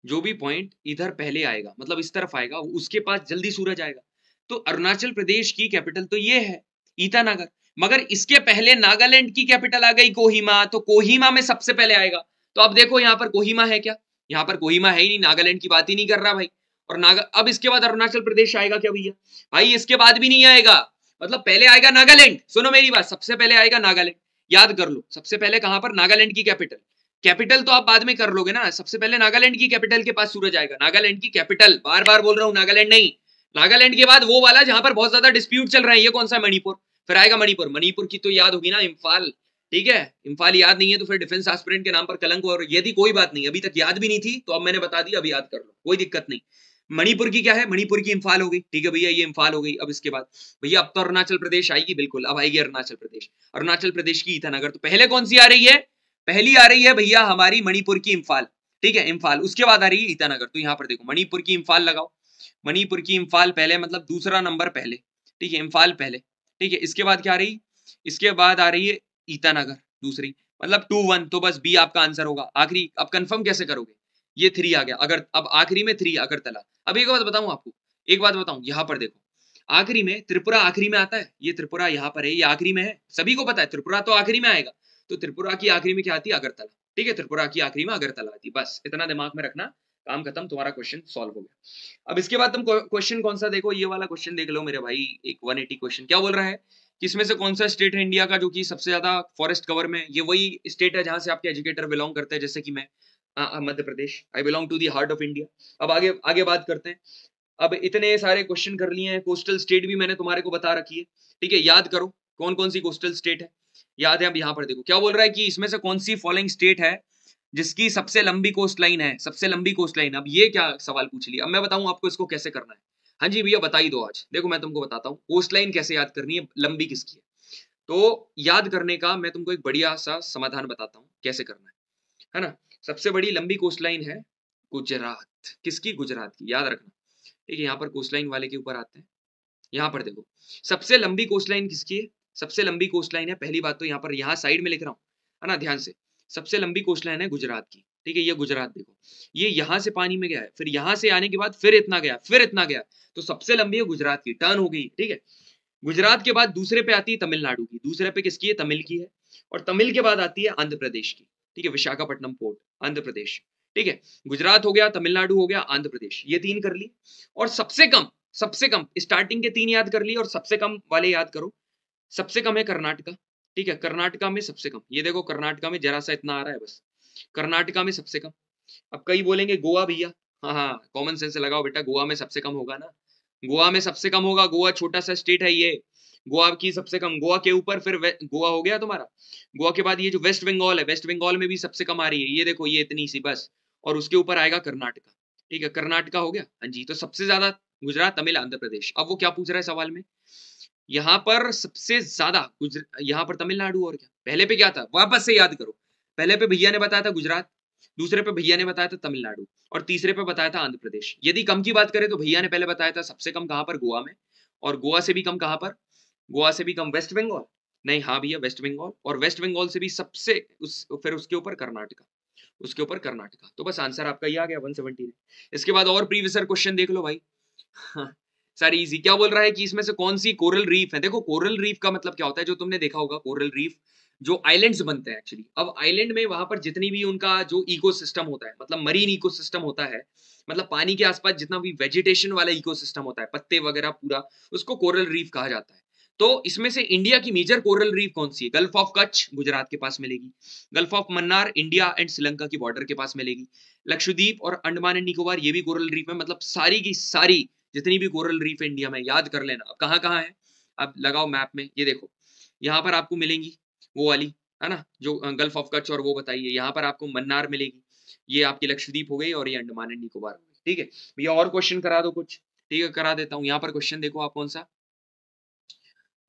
जो भी पॉइंट इधर पहले आएगा मतलब इस तरफ आएगा, उसके पास जल्दी सूरज आएगा। तो अरुणाचल प्रदेश की कैपिटल तो ये है ईटानगर, मगर इसके पहले नागालैंड की कैपिटल आ गई कोहिमा, तो कोहिमा में सबसे पहले आएगा। तो अब देखो यहाँ पर कोहिमा है क्या, यहाँ पर कोहिमा है ही नहीं, नागालैंड की बात ही नहीं कर रहा भाई। और अब इसके बाद अरुणाचल प्रदेश आएगा क्या भैया, भाई इसके बाद भी नहीं आएगा, मतलब पहले आएगा नागालैंड। सुनो मेरी बात, सबसे पहले आएगा नागालैंड, याद कर लो, सबसे पहले कहां पर, नागालैंड की कैपिटल। कैपिटल तो आप बाद में कर लोगे ना, सबसे पहले नागालैंड की कैपिटल के पास सूरज आएगा, नागालैंड की कैपिटल, बार बार बोल रहा हूं, नागालैंड नहीं, नागालैंड के बाद वो वाला जहां पर बहुत ज्यादा डिस्प्यूट चल रहा है, ये कौन सा, मणिपुर। फिर आएगा मणिपुर, मणिपुर की तो याद होगी ना, इम्फाल, ठीक है, इम्फाल याद नहीं है तो फिर डिफेंस एस्पिरेंट के नाम पर कलंक, और यदि कोई बात नहीं, अभी तक याद भी नहीं थी तो अब मैंने बता दिया, अभी याद कर लो, कोई दिक्कत नहीं। मणिपुर की क्या है, मणिपुर की इम्फाल हो गई, ठीक है भैया, ये इम्फाल हो गई। अब इसके बाद भैया अब तो अरुणाचल प्रदेश आएगी, बिल्कुल अब आएगी अरुणाचल प्रदेश, अरुणाचल प्रदेश की ईटानगर। तो पहले कौन सी आ रही है, पहली आ रही है भैया हमारी मणिपुर की इम्फाल, ठीक है, इम्फाल, उसके बाद आ रही है ईटानगर। तो यहाँ पर देखो मणिपुर की इम्फाल लगाओ, मणिपुर की इम्फाल पहले, मतलब दूसरा नंबर पहले, ठीक है, इम्फाल पहले, ठीक है। इसके बाद क्या आ रही, इसके बाद आ रही है ईटानगर दूसरी, मतलब 2-1, तो बस बी आपका आंसर होगा। आखिरी अब कंफर्म कैसे करोगे, ये 3 आ गया, अगर अब आखिरी में 3 अगरतला। अब एक बात बताऊं आपको, एक बात बताऊं, यहाँ पर देखो आखिरी में त्रिपुरा आखिरी में आता है, ये त्रिपुरा यहाँ पर है, ये आखिरी में है, सभी को पता है त्रिपुरा तो आखिरी में आएगा, तो त्रिपुरा की आखिरी में क्या आती है, अगरतला, ठीक है, त्रिपुरा की आखिरी में अगरतला आती है, बस इतना दिमाग में रखना, काम खत्म, तुम्हारा क्वेश्चन सॉल्व हो गया। अब इसके बाद तुम क्वेश्चन कौन सा देखो, ये वाला क्वेश्चन देख लो मेरे भाई, एक 180 क्वेश्चन, क्या बोल रहा है, किसमें से कौन सा स्टेट है इंडिया का जो कि सबसे ज्यादा फॉरेस्ट कवर में, ये वही स्टेट है जहां से आपके एजुकेटर बिलोंग करते हैं, जैसे कि मैं Madhya Pradesh, I belong to the heart of India. अब आगे आगे बात करते हैं। अब इतने सारे क्वेश्चन कर लिए हैं, कोस्टल स्टेट भी मैंने तुम्हारे को बता रखी है, ठीक है, याद करो कौन कौन सी कोस्टल स्टेट है, याद है। अब यहाँ पर देखो क्या बोल रहा है कि इसमें से कौन सी फॉलोइंग स्टेट है जिसकी सबसे लंबी कोस्ट लाइन है, सबसे लंबी कोस्ट लाइन। अब ये क्या सवाल पूछ लिया, अब मैं बताऊं आपको इसको कैसे करना है। हाँ जी भैया बता ही दो आज, देखो मैं तुमको बताता हूँ कोस्ट लाइन कैसे याद करनी है, लंबी किसकी है। तो याद करने का मैं तुमको एक बढ़िया सा समाधान बताता हूँ कैसे करना है ना। सबसे बड़ी लंबी कोस्ट लाइन है गुजरात, किसकी, गुजरात की, याद रखना, ठीक है। यहाँ पर कोस्ट लाइन वाले के ऊपर आते हैं, यहाँ पर देखो सबसे लंबी कोस्ट लाइन किसकी है, सबसे लंबी कोस्ट लाइन है, पहली बात तो यहाँ पर, यहाँ साइड में लिख रहा हूँ, है ना, ध्यान से, सबसे लंबी कोस्ट लाइन है गुजरात की, ठीक है। ये गुजरात देखो, ये यहाँ से पानी में गया है, फिर यहाँ से आने के बाद फिर इतना गया, फिर इतना गया, तो सबसे लंबी है गुजरात की, टर्न हो गई, ठीक है। गुजरात के बाद दूसरे पे आती है तमिलनाडु की, दूसरे पे किसकी है, तमिल की है, और तमिल के बाद आती है आंध्र प्रदेश की, ठीक है, विशाखापट्टनम पोर्ट, आंध्र प्रदेश, ठीक है। गुजरात हो गया, तमिलनाडु हो गया, आंध्र प्रदेश, ये 3 कर ली। और सबसे कम स्टार्टिंग के 3 याद कर ली, और सबसे कम वाले याद करो, सबसे कम है कर्नाटका, ठीक है, कर्नाटका में सबसे कम, ये देखो कर्नाटका में जरा सा इतना आ रहा है बस, कर्नाटका में सबसे कम। अब कई बोलेंगे गोवा भैया, हाँ हाँ कॉमन सेंस लगाओ बेटा, गोवा में सबसे कम होगा ना, गोवा में सबसे कम होगा, गोवा छोटा सा स्टेट है ये, गोवा की सबसे कम, गोवा के ऊपर फिर गोवा हो गया तुम्हारा, गोवा के बाद ये जो वेस्ट बंगाल है, वेस्ट बंगाल में भी सबसे कम आ रही है, ये देखो ये इतनी सी बस, और उसके ऊपर आएगा कर्नाटका, ठीक है, कर्नाटका हो गया, हाँ जी। तो सबसे ज्यादा गुजरात, तमिल, आंध्र प्रदेश। अब वो क्या पूछ रहा है सवाल में, यहाँ पर सबसे ज्यादा यहाँ पर तमिलनाडु, और क्या पहले पे क्या था, वापस से याद करो, पहले पे भैया ने बताया था गुजरात, दूसरे पे भैया ने बताया था तमिलनाडु, और तीसरे पे बताया था आंध्र प्रदेश। यदि कम की बात करें तो भैया ने पहले बताया था सबसे कम कहां पर, गोवा में, और गोवा से भी कम कहां पर, गोवा से भी कम वेस्ट बंगाल, नहीं हाँ भैया वेस्ट बंगाल, और वेस्ट बंगाल से भी सबसे फिर उसके ऊपर कर्नाटका, उसके ऊपर कर्नाटका। तो बस आंसर आपका ये आ गया 170। इसके बाद और प्रीवियस क्वेश्चन देख लो भाई, सारी इजी। क्या बोल रहा है कि इसमें से कौन सी कोरल रीफ है, देखो कोरल रीफ का मतलब क्या होता है, जो तुमने देखा होगा कोरल रीफ, जो आइलैंड्स बनते हैं एक्चुअली। अब आइलैंड में वहां पर जितनी भी उनका जो इकोसिस्टम होता है, मतलब मरीन इकोसिस्टम होता है, मतलब पानी के आसपास जितना भी वेजिटेशन वाला इकोसिस्टम होता है, पत्ते वगैरह पूरा, उसको कोरल रीफ कहा जाता है। तो इसमें से इंडिया की मेजर कोरल रीफ कौन सी है, गल्फ ऑफ कच्छ गुजरात के पास मिलेगी, gulf of Mannar India and Sri Lanka की बॉर्डर के पास मिलेगी, लक्षद्वीप और अंडमान एंड निकोबार ये भी कोरल रीफ है। मतलब सारी की सारी जितनी भी कोरल रीफ है इंडिया में, याद कर लेना। अब कहाँ कहाँ है, अब लगाओ मैप में, ये देखो यहाँ पर आपको मिलेंगी वो वाली, है ना, जो गल्फ ऑफ कच्छ और वो बताइए, यहाँ पर आपको मन्नार मिलेगी, ये आपकी लक्षद्वीप हो गई, और ये अंडमान एंड निकोबार हो गई, ठीक है भैया। और क्वेश्चन करा दो कुछ, ठीक है करा देता हूँ। यहाँ पर क्वेश्चन देखो आप, कौन सा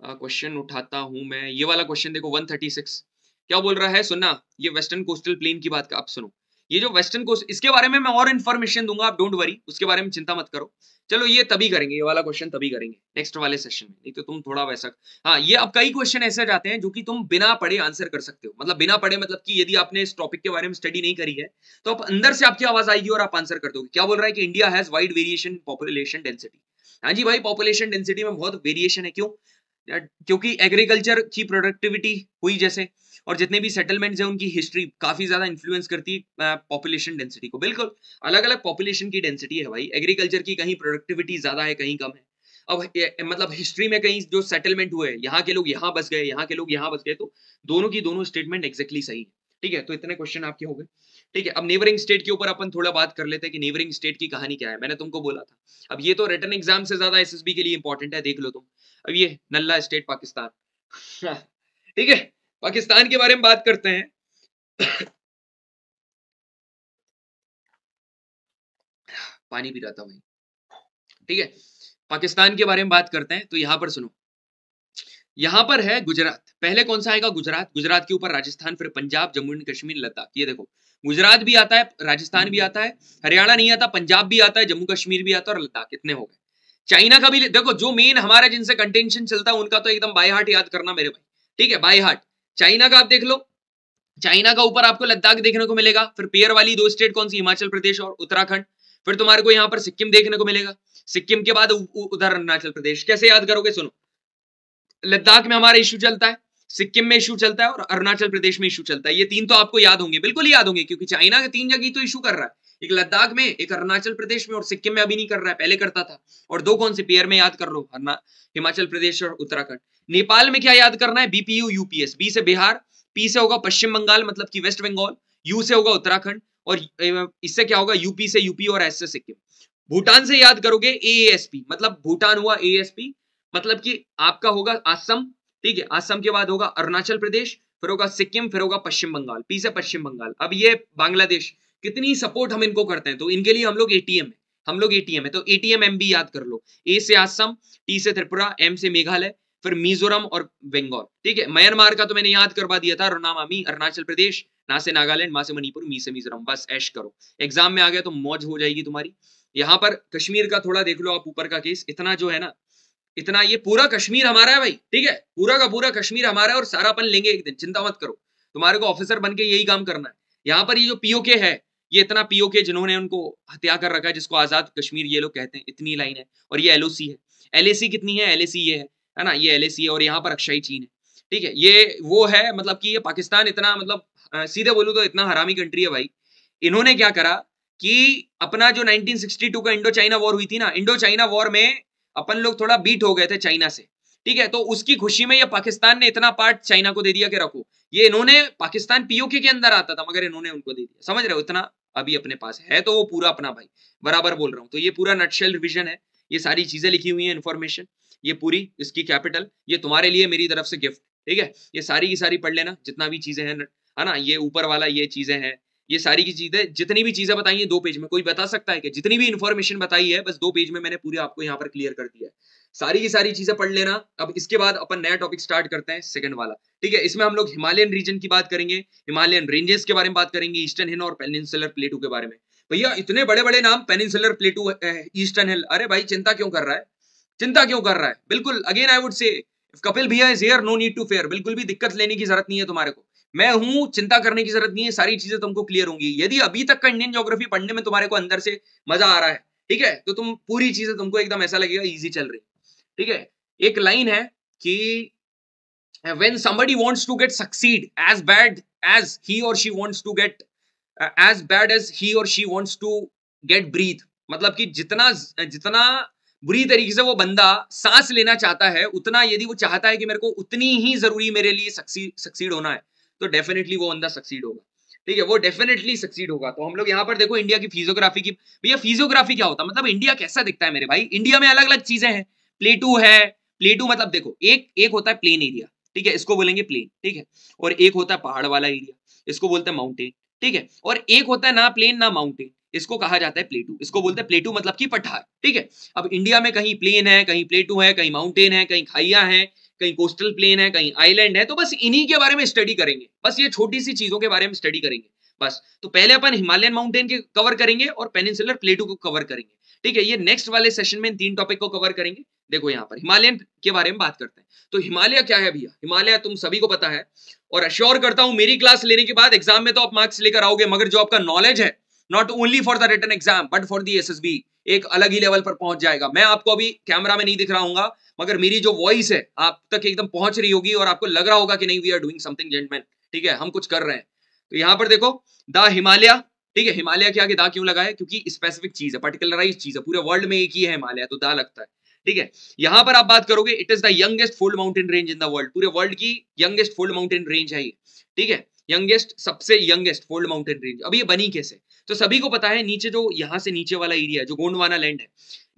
क्वेश्चन उठाता हूं मैं, ये वाला क्वेश्चन देखो 136। क्या बोल रहा है, सुनना, ये वेस्टर्न कोस्टल प्लेन की बात का, आप सुनो, ये जो वेस्टर्न कोस्ट, इसके बारे में मैं और इन्फॉर्मेशन दूंगा, आप डोंट वरी, उसके बारे में चिंता मत करो। चलो ये तभी करेंगे, ये वाला क्वेश्चन तभी करेंगे नेक्स्ट वाले सेशन में, नहीं तो तुम थोड़ा वैसा, हाँ ये अब कई क्वेश्चन ऐसे जाते हैं जो कि तुम बिना पढ़े आंसर कर सकते हो, मतलब बिना पढ़े, मतलब कि यदि आपने इस टॉपिक के बारे में स्टडी नहीं करी है तो आप अंदर से आपकी आवाज आएगी और आप आंसर कर दोगे। क्या बोल रहा है कि India has wide variation population density. हाँ जी भाई, पॉपुलेशन डेंसिटी में बहुत वेरिएशन है, क्यों, क्योंकि एग्रीकल्चर की प्रोडक्टिविटी हुई जैसे, और जितने भी सेटलमेंट्स हैं उनकी हिस्ट्री काफी ज्यादा इन्फ्लुएंस करती है पॉपुलेशन डेंसिटी को। बिल्कुल अलग अलग पॉपुलेशन की डेंसिटी है भाई, एग्रीकल्चर की कहीं प्रोडक्टिविटी ज्यादा है कहीं कम है। अब मतलब हिस्ट्री में कहीं जो सेटलमेंट हुए, यहाँ के लोग यहाँ बस गए, यहाँ के लोग यहाँ बस गए, तो दोनों की दोनों स्टेटमेंट एग्जैक्टली सही है, ठीक है। तो इतने क्वेश्चन आपके हो गए, ठीक है। अब नेबरिंग स्टेट के ऊपर अपन थोड़ा बात कर लेते हैं कि नेबरिंग स्टेट की कहानी क्या है, मैंने तुमको बोला था। अब ये तो रिटन एग्जाम से ज्यादा एसएसबी के लिए इंपॉर्टेंट है, देख लो तुम। अब ये नल्ला स्टेट पाकिस्तान, ठीक है, पाकिस्तान के बारे में बात करते हैं। पानी पी रहा था भाई। ठीक है, पाकिस्तान के बारे में बात करते हैं, तो यहां पर सुनो, यहां पर है गुजरात। पहले कौन सा आएगा? गुजरात। गुजरात के ऊपर राजस्थान, फिर पंजाब, जम्मू एंड कश्मीर, लद्दाख। ये देखो, गुजरात भी आता है, राजस्थान भी आता है, हरियाणा नहीं आता, पंजाब भी आता है, जम्मू कश्मीर भी आता है और लद्दाख। कितने हो गए? चाइना का भी देखो, जो मेन हमारा जिनसे कंटेंशन चलता है उनका तो एकदम बाय हार्ट याद करना मेरे भाई। ठीक है, बाय हार्ट। चाइना का आप देख लो, चाइना का ऊपर आपको लद्दाख देखने को मिलेगा। फिर पेयर वाली दो स्टेट कौन सी? हिमाचल प्रदेश और उत्तराखंड। फिर तुम्हारे को यहाँ पर सिक्किम देखने को मिलेगा। सिक्किम के बाद उधर अरुणाचल प्रदेश। कैसे याद करोगे? सुनो, लद्दाख में हमारा इशू चलता है, सिक्किम में इशू चलता है और अरुणाचल प्रदेश में इशू चलता है। ये तीन तो आपको याद होंगे, बिल्कुल याद होंगे, क्योंकि चाइना के तीन जगह तो इशू कर रहा है, एक लद्दाख में, एक अरुणाचल प्रदेश में और सिक्किम में अभी नहीं कर रहा है, पहले करता था। और दो कौन से पेयर में याद कर लो, हिमाचल प्रदेश और उत्तराखंड। नेपाल में क्या याद करना है? BPU UPS. बी से बिहार, पी से होगा पश्चिम बंगाल मतलब कि वेस्ट बंगाल, यू से होगा उत्तराखंड और इससे क्या होगा? यूपी से यूपी और एस से सिक्किम। भूटान से याद करोगे एएसपी, मतलब भूटान हुआ एएसपी, मतलब कि आपका होगा असम। ठीक है, असम के बाद होगा अरुणाचल प्रदेश, फिर होगा सिक्किम, फिर होगा पश्चिम बंगाल, पी से पश्चिम बंगाल। अब ये बांग्लादेश, कितनी सपोर्ट हम इनको करते हैं, तो इनके लिए हम लोग एटीएम है, हम लोग एटीएम है, तो एटीएम एम भी याद कर लो। ए से असम, टी से त्रिपुरा, एम से मेघालय, फिर मिजोरम और बंगाल। ठीक है, म्यांमार का तो मैंने याद करवा दिया था, रुनामामी अरुणाचल प्रदेश, ना से नागालैंड, मा से मणिपुर, मी से मिजोरम। बस ऐश करो, एग्जाम में आ गया तो मौज हो जाएगी तुम्हारी। यहाँ पर कश्मीर का थोड़ा देख लो आप, ऊपर का केस इतना जो है ना, इतना, ये पूरा कश्मीर हमारा है भाई। ठीक है, पूरा का पूरा कश्मीर हमारा है और सारा अपन लेंगे एक दिन, चिंता मत करो। तुम्हारे को ऑफिसर बन के यही काम करना है। यहाँ पर ये जो पीओके है, ये इतना पीओके जिन्होंने उनको हत्या कर रखा है, जिसको आजाद कश्मीर ये लोग कहते हैं, इतनी लाइन है। और ये एलओसी है। एलएसी कितनी है? एलएसी ये है ना, ये एलएसी है और यहाँ पर अक्षय चीन है। ठीक है, ये वो है, मतलब कि ये पाकिस्तान इतना, मतलब सीधे बोलूं तो इतना हरामी कंट्री है भाई। इन्होंने क्या करा कि अपना जो 1962 का इंडो चाइना वॉर हुई थी ना, इंडो चाइना वॉर में अपन लोग थोड़ा बीट हो गए थे चाइना से। ठीक है, तो उसकी खुशी में ये पाकिस्तान ने इतना पार्ट चाइना को दे दिया कि रखो। ये इन्होंने, पाकिस्तान पीओके के अंदर आता था मगर इन्होंने उनको दे दिया, समझ रहे हो? इतना अभी अपने पास है तो वो पूरा अपना भाई, बराबर बोल रहा हूं। तो ये पूरा नटशेल रिविजन है, ये सारी चीजें लिखी हुई है, इन्फॉर्मेशन ये पूरी, इसकी कैपिटल, ये तुम्हारे लिए मेरी तरफ से गिफ्ट। ठीक है, ये सारी की सारी पढ़ लेना, जितना भी चीजें हैं, है ना, ये ऊपर वाला ये चीजें हैं, ये सारी की चीजें, जितनी भी चीजें बताई है 2 पेज में। कोई बता सकता है कि जितनी भी इंफॉर्मेशन बताई है बस 2 पेज में मैंने पूरी आपको यहाँ पर क्लियर कर दिया है। सारी की सारी चीजें पढ़ लेना। अब इसके बाद अपन नया टॉपिक स्टार्ट करते हैं, सेकंड वाला। ठीक है, इसमें हम लोग हिमालयन रीजन की बात करेंगे, हिमालयन रेंजेस के बारे में बात करेंगे, ईस्टर्न हिल और पेनिनसुलर प्लेटू के बारे में। भैया इतने बड़े बड़े नाम, पेनिनसुलर प्लेटू, ईस्टर्न हिल, अरे भाई चिंता क्यों कर रहा है? चिंता क्यों कर रहा है? बिल्कुल, again I would say, Kapil भैया is here, no need to fear. बिल्कुल भी दिक्कत लेने की जरूरत नहीं है तुम्हारे को, मैं हूं, चिंता करने की जरूरत नहीं है, सारी चीजें तुमको क्लियर होंगी। यदि अभी तक का इंडियन ज्योग्राफी पढ़ने में तुम्हारे को अंदर से मजा आ रहा है, ठीक है, तो तुम पूरी चीजें तुमको एकदम ऐसा लगेगा इजी चल रही। ठीक है, एक लाइन है कि when somebody wants to get succeed as bad as he or she wants to get as bad as he or she wants to get breathe, मतलब कि जितना जितना बुरी तरीके से वो बंदा सांस लेना चाहता है, उतना यदि वो चाहता है कि मेरे को उतनी ही जरूरी मेरे लिए सक्सीड होना है, तो डेफिनेटली वो बंदा सक्सीड होगा। ठीक है, वो डेफिनेटली सक्सीड होगा। तो हम लोग यहाँ पर देखो इंडिया की फिजियोग्राफी की, भैया फिजियोग्राफी क्या होता है, मतलब इंडिया कैसा दिखता है मेरे भाई। इंडिया में अलग अलग चीजें हैं, प्लेटू है, प्लेटू मतलब देखो, एक होता है प्लेन एरिया, ठीक है, इसको बोलेंगे प्लेन। ठीक है, और एक होता है पहाड़ वाला एरिया, इसको बोलते हैं माउंटेन। ठीक है, और एक होता है ना प्लेन ना माउंटेन, इसको कहा जाता है प्लेटू, इसको बोलते हैं प्लेटू मतलब कि पठार। ठीक है, अब इंडिया में कहीं प्लेन है, कहीं प्लेटू है, कहीं माउंटेन है, कहीं खाइया है, कहीं कोस्टल प्लेन है, कहीं आइलैंड है, तो बस इन्हीं के बारे में स्टडी करेंगे, बस ये छोटी सी चीजों के बारे में स्टडी करेंगे बस। तो पहले अपन हिमालयन माउंटेन के कवर करेंगे और पेनिनसुलर प्लेटू को कवर करेंगे। ठीक है, ये नेक्स्ट वाले सेशन में इन 3 टॉपिक को कवर करेंगे। देखो यहाँ पर हिमालयन के बारे में बात करते हैं। तो हिमालय क्या है भैया? हिमालय तुम सभी को पता है, और अश्योर करता हूं मेरी क्लास लेने के बाद एग्जाम में तो आप मार्क्स लेकर आओगे, मगर जो आपका नॉलेज है, not only for the written exam but for the SSB, एक अलग ही लेवल पर पहुंच जाएगा। मैं आपको अभी कैमरा में नहीं दिख रहा हूँ, मगर मेरी जो वॉइस है आप तक एकदम पहुंच रही होगी और आपको लग रहा होगा कि नहीं, we are doing something gentleman. ठीक है, हम कुछ कर रहे हैं। तो यहां पर देखो द हिमालय, ठीक है, हिमालय के आगे दा क्यों लगा है? क्योंकि स्पेसिफिक चीज है, पर्टिकुलराइज चीज है, पूरे वर्ल्ड में एक ही है हिमालय, तो दा लगता है। ठीक है, यहां पर आप बात करोगे, it is the youngest fold mountain range in the world, पूरे वर्ल्ड की यंगेस्ट फोल्ड माउंटेन रेंज है ये। ठीक है, यंगेस्ट, सबसे यंगेस्ट फोल्ड माउंटेन रेंज। अब ये बनी कैसे? तो सभी को पता है, नीचे जो यहां से नीचे वाला एरिया जो गोंडवाना लैंड है,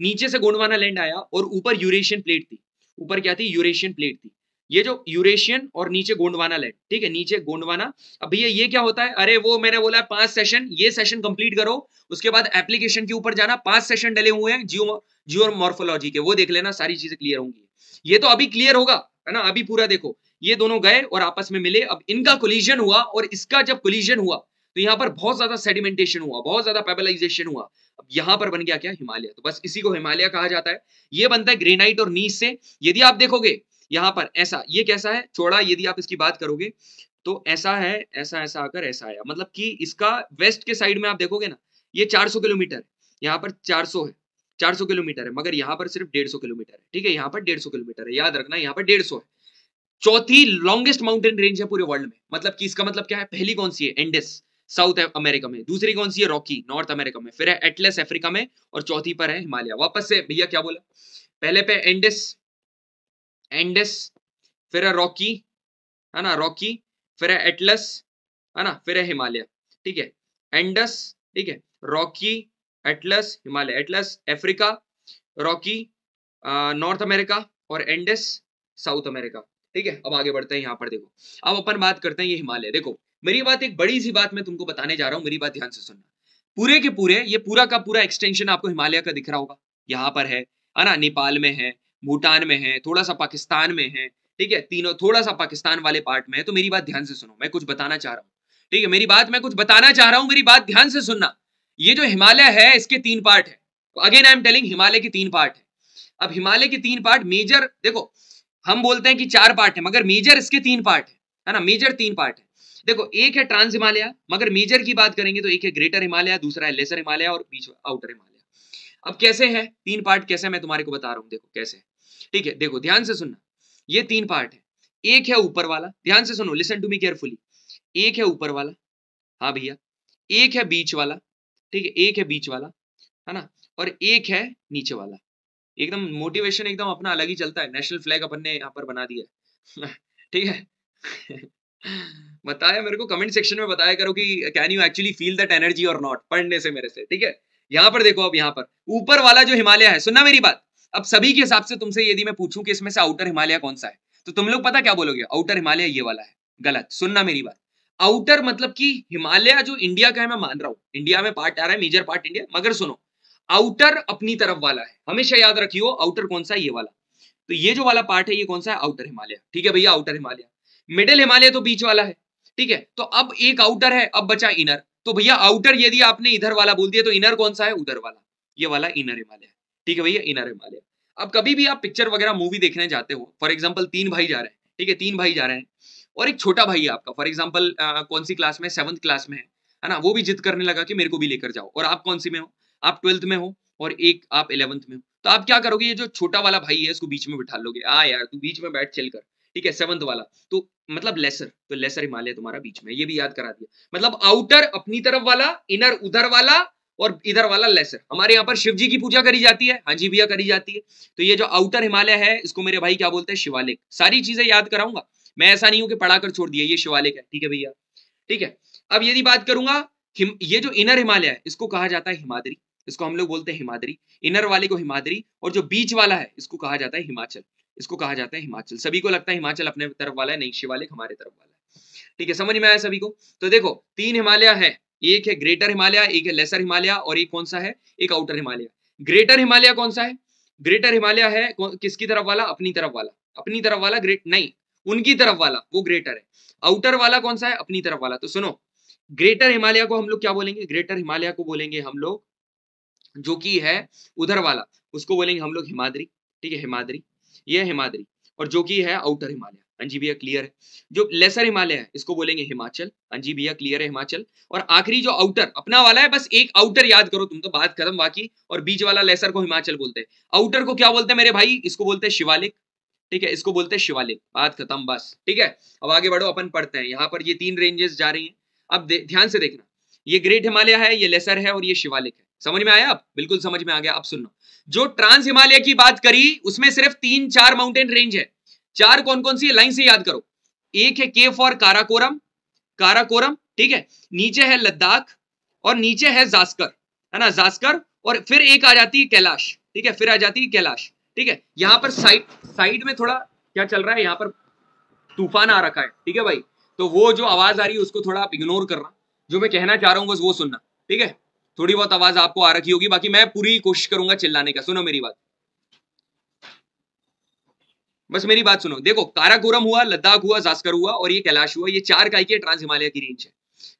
नीचे से गोंडवाना लैंड आया और ऊपर यूरेशियन प्लेट थी। ऊपर क्या थी? यूरेशियन प्लेट थी। ये जो यूरेशियन और नीचे गोंडवाना लैंड, ठीक है, नीचे गोंडवाना। अब भैया ये क्या होता है, अरे वो मैंने बोला 5 सेशन, ये सेशन कंप्लीट करो, उसके बाद एप्लीकेशन के ऊपर जाना, 5 सेशन डले हुए हैं जियोमॉर्फोलॉजी के, वो देख लेना, सारी चीजें क्लियर होंगी। ये तो अभी क्लियर होगा, है ना, अभी पूरा देखो, ये दोनों गए और आपस में मिले, अब इनका कोलिजन हुआ, और इसका जब कोलिजन हुआ तो यहाँ पर बहुत ज्यादा सेडिमेंटेशन हुआ, बहुत ज्यादा पेबलाइजेशन हुआ, अब यहाँ पर बन गया क्या, हिमालय। तो बस इसी को हिमालय कहा जाता है। ये बनता है ग्रेनाइट और नीस से। यदि आप देखोगे यहाँ पर ऐसा, ये कैसा है चौड़ा, यदि आप इसकी बात करोगे तो ऐसा है, ऐसा ऐसा आकर ऐसा आया, मतलब कि इसका वेस्ट के साइड में आप देखोगे ना, ये 400 किलोमीटर है, यहाँ पर 400 है, 400 किलोमीटर है, मगर यहाँ पर सिर्फ 150 किलोमीटर है, ठीक है, यहाँ पर 150 किलोमीटर है, याद रखना, यहाँ पर 150 है। चौथी लॉन्गेस्ट माउंटेन रेंज है पूरे वर्ल्ड में, मतलब कि इसका मतलब क्या है, पहली कौन सी है, एंडेस साउथ अमेरिका में, दूसरी कौन सी है, रॉकी नॉर्थ अमेरिका में, फिर है एटलस अफ्रीका में, और चौथी पर है हिमालय। वापस से भैया क्या बोला, पहले पे एंडेस, एंडेस, फिर है रॉकी, है ना, रॉकी, फिर है एटलस, है ना, फिर है हिमालय, ठीक है, एंडस, ठीक है, Rocky, Atlas, Himalaya, Atlas Africa, Rocky north America, और एंडेस साउथ अमेरिका, ठीक है। अब आगे बढ़ते हैं, यहाँ पर देखो, अब अपन बात करते हैं ये हिमालय। देखो मेरी बात, एक बड़ी सी बात मैं तुमको बताने जा रहा हूँ, मेरी बात ध्यान से सुनना। पूरे के पूरे, ये पूरा का पूरा एक्सटेंशन आपको हिमालय का दिख रहा होगा, यहाँ पर है ना, नेपाल में है, भूटान में है, थोड़ा सा पाकिस्तान में है, ठीक है, तीनों थोड़ा सा पाकिस्तान वाले पार्ट में है। तो मेरी बात ध्यान से सुनो, मैं कुछ बताना चाह रहा हूँ, ठीक है, मेरी बात मैं कुछ बताना चाह रहा हूँ, मेरी बात ध्यान से सुनना। ये जो हिमालय है इसके 3 पार्ट है, again I am telling, Himalaya के 3 पार्ट है। अब हिमालय के 3 पार्ट मेजर, देखो हम बोलते हैं कि 4 पार्ट है, मगर मेजर इसके 3 पार्ट है ना, मेजर 3 पार्ट है। देखो एक है ट्रांस हिमालय, मगर मेजर की बात करेंगे तो एक है ग्रेटर हिमालय, दूसरा है लेसर हिमालय, और बीच आउटर हिमालय। अब कैसे है 3 पार्ट, कैसे मैं तुम्हारे को बता रहा हूं, देखो कैसे, ठीक है, देखो ध्यान से सुनना, ये 3 पार्ट है। एक है ऊपर वाला, ध्यान से सुनो, लिसन टू मी केयरफुली, एक है ऊपर वाला, हाँ भैया, एक है बीच वाला, ठीक है, एक है बीच वाला, है ना, और एक है नीचे वाला। एकदम मोटिवेशन एकदम अपना अलग ही चलता है, नेशनल फ्लैग अपन ने यहाँ पर बना दिया है ठीक है बताया मेरे को, कमेंट सेक्शन में बताया करो कि can you actually feel that energy और नॉट, पढ़ने से मेरे से, ठीक है। यहाँ पर देखो, अब यहाँ पर ऊपर वाला जो हिमालय है, सुनना मेरी बात, अब सभी के हिसाब से तुमसे यदि मैं पूछूं कि इसमें से आउटर हिमालय कौन सा है, तो तुम लोग पता क्या बोलोगे, आउटर हिमालय ये वाला है। गलत, सुनना मेरी बात, आउटर मतलब कि हिमालय जो इंडिया का है, मैं मान रहा हूं इंडिया में पार्ट आ रहा है, मेजर पार्ट इंडिया, मगर सुनो, आउटर अपनी तरफ वाला है, हमेशा याद रखियो, आउटर कौन सा है, ये वाला। तो ये जो वाला पार्ट है ये कौन सा है, आउटर हिमालय, ठीक है भैया, आउटर हिमालय। मिडिल हिमालय तो बीच वाला है, ठीक है। तो अब एक आउटर है, अब बचा इनर। तो भैया आउटर यदि आपने इधर वाला बोल दिया, तो इनर कौन सा है, उधर वाला, ये वाला इनर हिमालय, ठीक है भैया, इनर हिमालय। अब कभी भी आप पिक्चर वगैरह मूवी देखने जाते हो, फॉर एग्जाम्पल 3 भाई जा रहे हैं, ठीक है, 3 भाई जा रहे हैं, और एक छोटा भाई है आपका, फॉर एग्जाम्पल कौन सी क्लास में, 7th क्लास में है ना, वो भी जिद करने लगा कि मेरे को भी लेकर जाओ, और आप कौन सी में हो, आप 12th में हो, और एक आप 11th में हो। तो आप क्या करोगे, ये जो छोटा वाला भाई है इसको बीच में बिठा लोगे, आ यार तू बीच में बैठ, चल कर, ठीक है, 7th वाला, तो मतलब लेसर, तो लेसर हिमालय तुम्हारा बीच में, ये भी याद करा दिया। मतलब आउटर अपनी तरफ वाला, इनर उधर वाला, और इधर वाला लेसर। हमारे यहाँ पर शिव जी की पूजा करी जाती है, हाँ जी भैया करी जाती है। तो ये जो आउटर हिमालय है इसको मेरे भाई क्या बोलते हैं, शिवालिक। सारी चीजें याद कराऊंगा मैं, ऐसा नहीं हूं कि पढ़ाकर छोड़ दिया, ये शिवालिक है, ठीक है भैया, ठीक है। अब यदि बात करूंगा, ये जो इनर हिमालय है इसको कहा जाता है हिमाद्री, इसको हम लोग बोलते हैं हिमाद्री, इनर वाले को हिमाद्री, और जो बीच वाला है इसको कहा जाता है हिमाचल, इसको कहा जाता है हिमाचल। सभी को लगता है हिमाचल अपने तरफ वाला है, नहीं, शिवालिक हमारे तरफ वाला है, ठीक है, समझ में आया सभी को। तो देखो 3 हिमालय है, एक है ग्रेटर हिमालय, एक है लेसर हिमालय, और एक कौन सा है, एक आउटर हिमालय। ग्रेटर हिमालय कौन सा है, ग्रेटर हिमालय है किसकी तरफ वाला, अपनी तरफ वाला, अपनी तरफ वाला, ग्रेट नहीं, उनकी तरफ वाला, वो ग्रेटर है। आउटर वाला कौन सा है, अपनी तरफ वाला। तो सुनो, ग्रेटर हिमालय को हम लोग क्या बोलेंगे, ग्रेटर हिमालय को बोलेंगे हम लोग, जो कि है उधर वाला, उसको बोलेंगे हम लोग हिमाद्री, ठीक है, हिमाद्री, ये हिमाद्री, और जो कि है आउटर हिमालय, हाँ जी भैया क्लियर है। जो लेसर हिमालय है इसको बोलेंगे हिमाचल, हाँ जी भैया क्लियर है, हिमाचल। और आखिरी जो आउटर अपना वाला है, बस एक आउटर याद करो तुम, तो बात खत्म बाकी, और बीच वाला लेसर को हिमाचल बोलते हैं। आउटर को क्या बोलते हैं मेरे भाई, इसको बोलते हैं शिवालिक, ठीक है, इसको बोलते हैं शिवालिक, बात खत्म बस, ठीक है। अब आगे बढ़ो, अपन पढ़ते हैं, यहाँ पर ये 3 रेंजेस जा रही हैं। अब ध्यान से देखना, ये ग्रेट हिमालय है, ये लेसर है, और ये शिवालिक है। समझ में आया, अब बिल्कुल समझ में आ गया। अब सुनो, जो ट्रांस हिमालय की बात करी उसमें सिर्फ 3-4 माउंटेन रेंज है। 4 कौन कौन सी है, लाइन से याद करो। एक है के फॉर काराकोरम, काराकोरम, ठीक है, नीचे है लद्दाख, और नीचे है जास्कर, है ना, जास्कर, और फिर एक आ जाती है कैलाश, ठीक है, फिर आ जाती है कैलाश, ठीक है। यहाँ पर साइड में थोड़ा क्या चल रहा है, यहाँ पर तूफान आ रखा है, ठीक है भाई। तो वो जो आवाज आ रही है उसको थोड़ा आप इग्नोर करना, जो मैं कहना चाह रहा हूँ बस वो सुनना, ठीक है। थोड़ी बहुत आवाज आपको आ रखी होगी, बाकी मैं पूरी कोशिश करूंगा चिल्लाने का। सुनो मेरी बात, बस मेरी बात सुनो। देखो, काराकोरम हुआ, लद्दाख हुआ, जास्कर हुआ और ये कैलाश हुआ, ये 4 काय की ट्रांस हिमालय की रेंज है।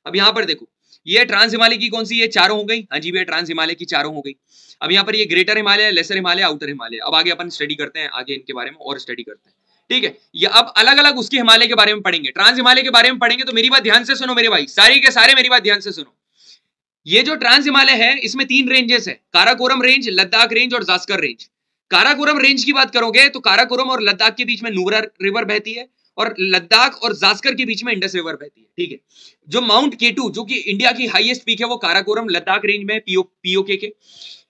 अब यहां पर देखो, ये ट्रांस हिमालय की कौन सी, ये चारों हो गई, हाँ जी भैया ट्रांस हिमालय की चारों हो गई। अब यहाँ पर ये greater Himalaya, lesser Himalaya, outer Himalaya. अब आगे अपन स्टडी करते हैं, आगे इनके बारे में और स्टडी करते हैं, ठीक है। ये अब अलग अलग उसके हिमालय के बारे में पढ़ेंगे, ट्रांस हिमालय के बारे में पढ़ेंगे। तो मेरी बात ध्यान से सुनो मेरे भाई, सारे के सारे मेरी बात ध्यान से सुनो। ये जो ट्रांस हिमालय है इसमें 3 रेंजेस है, काराकोरम रेंज, लद्दाख रेंज और जास्कर रेंज। काराकोरम रेंज की बात करोगे तो काराकोरम और लद्दाख के बीच में नूबरा रिवर बहती है और लद्दाख और जास्कर के बीच में इंडस रिवर बहती है, ठीक है। जो माउंट केटू जो कि इंडिया की हाईएस्ट पीक है वो काराकोरम लद्दाख रेंज में पीओके के।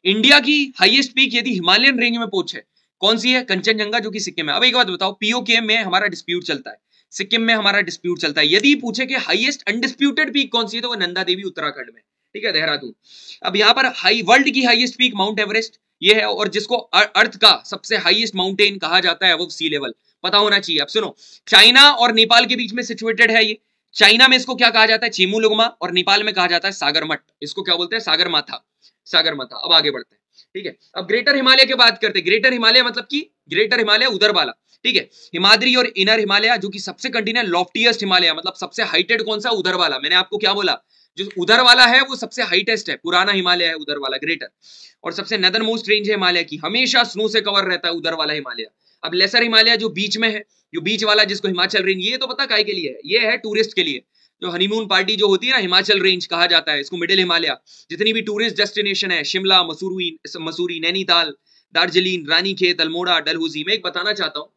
इंडिया की हाईएस्ट पीक यदि हिमालयन रेंज में पहुंचे कौन सी है, कंचनजंगा जो कि सिक्किम है। अब एक बात बताओ, पीओके में हमारा डिस्प्यूट चलता है, सिक्किम में हमारा डिस्प्यूट चलता है। यदि पूछे कि हाईएस्ट अनडिस्प्यूटेड पीक कौन सी है तो वो नंदा देवी उत्तराखंड में, ठीक है, देहरादून। अब यहाँ पर वर्ल्ड की हाईएस्ट पीक माउंट एवरेस्ट ये है, और जिसको अर्थ का सबसे हाईएस्ट माउंटेन कहा जाता है वो सी लेवल पता होना चाहिए। अब सुनो, चाइना और नेपाल के बीच में सिचुएटेड है ये। चाइना में इसको क्या कहा जाता है, चीमुलुगमा, और नेपाल में कहा जाता है सागरमठ। इसको क्या बोलते हैं, सागरमाथा, सागरमाथा। अब आगे बढ़ते हैं, ठीक है। अब ग्रेटर हिमालय की बात करते हैं। ग्रेटर हिमालय मतलब कि ग्रेटर हिमालय उधर वाला, ठीक है। हिमाद्री और इनर हिमालय जो कि सबसे कंटिन्यू लॉफ्टीएस्ट हिमालय, मतलब सबसे हाइटेड कौन सा, उधर वाला। मैंने आपको क्या बोला, जो उधर वाला है वो सबसे हाइटेस्ट है, पुराना हिमालय है उधर वाला, ग्रेटर। और सबसे नदर मोस्ट रेंज है हिमालय की, हमेशा स्नो से कवर रहता है उधर वाला हिमालय। अब लेसर हिमालय जो बीच में है, जो बीच वाला जिसको हिमाचल रेंज, ये तो पता काय के लिए है, ये है टूरिस्ट के लिए। जो हनीमून पार्टी जो होती है ना, हिमाचल रेंज कहा जाता है इसको, मिडिल हिमालय। जितनी भी टूरिस्ट डेस्टिनेशन है, शिमला, मसूरी, नैनीताल, दार्जिलिंग, रानीखेत, अल्मोड़ा, डलहौजी। मैं एक बताना चाहता हूँ,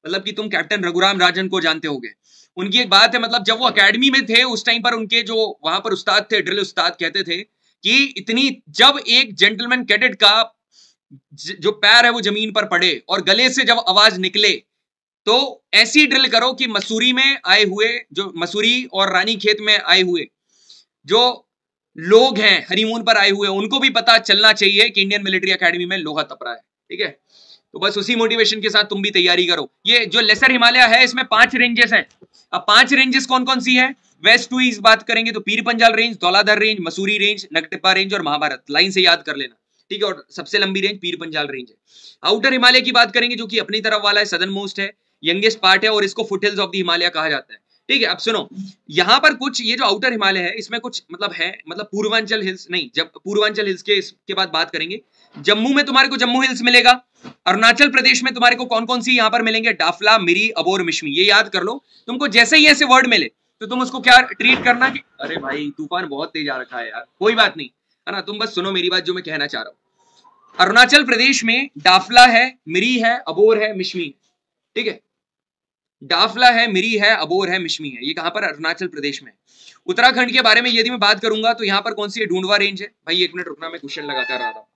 मतलब कि तुम कैप्टन रघुराम राजन को जानते होगे। उनकी एक बात है, मतलब जब वो अकेडमी में थे उस टाइम पर उनके जो वहां पर उस्ताद थे, ड्रिल उस्ताद, कहते थे कि इतनी जब एक जेंटलमैन कैडेट का जो पैर है वो जमीन पर पड़े और गले से जब आवाज निकले तो ऐसी ड्रिल करो कि मसूरी में आए हुए, जो मसूरी और रानीखेत में आए हुए जो लोग हैं हनीमून पर आए हुए, उनको भी पता चलना चाहिए कि इंडियन मिलिट्री एकेडमी में लोहा तप रहा है, ठीक है। तो बस उसी मोटिवेशन के साथ तुम भी तैयारी करो। ये जो लेसर हिमालय है इसमें 5 रेंजेस हैं। अब 5 रेंजेस कौन कौन सी है, वेस्ट टू ईस्ट बात करेंगे तो Pir Panjal range, Dhauladhar range, Mussoorie range, Nagtibba range और महाभारत। लाइन से याद कर लेना, ठीक है। और सबसे लंबी रेंज पीर पंजाल रेंज है। आउटर हिमालय की बात करेंगे जो कि अपनी तरफ वाला है, सदर्न मोस्ट है, यंगेस्ट पार्ट है और इसको फुटहिल्स ऑफ द हिमालय कहा जाता है, ठीक है। अब सुनो, यहां पर कुछ ये जो आउटर हिमालय है इसमें कुछ मतलब है, मतलब पूर्वांचल हिल्स नहीं, जब पूर्वांचल हिल्स के इसके बाद बात करेंगे। जम्मू में तुम्हारे को जम्मू हिल्स मिलेगा। अरुणाचल प्रदेश में तुम्हारे को कौन कौन सी यहां पर मिलेंगे, डाफला, मिरी, अबोर, मिश्मी। ये याद कर लो। तुमको जैसे ही ऐसे वर्ड मिले तो तुम उसको क्या ट्रीट करना कि अरे भाई तूफान बहुत तेज आ रखा है यार, कोई बात नहीं, है ना। तुम बस सुनो मेरी बात जो मैं कहना चाह रहा हूं। अरुणाचल प्रदेश में डाफला है, मिरी है, अबोर है, मिश्मी है, ठीक है। डाफला है, मिरी है, अबोर है, मिश्मी है। ये कहां पर, अरुणाचल प्रदेश में। उत्तराखंड के बारे में यदि मैं बात करूंगा तो यहां पर कौन सी है, ढूंढवा रेंज है। भाई 1 मिनट रुकना, मैं क्वेश्चन लगा कर रहा था।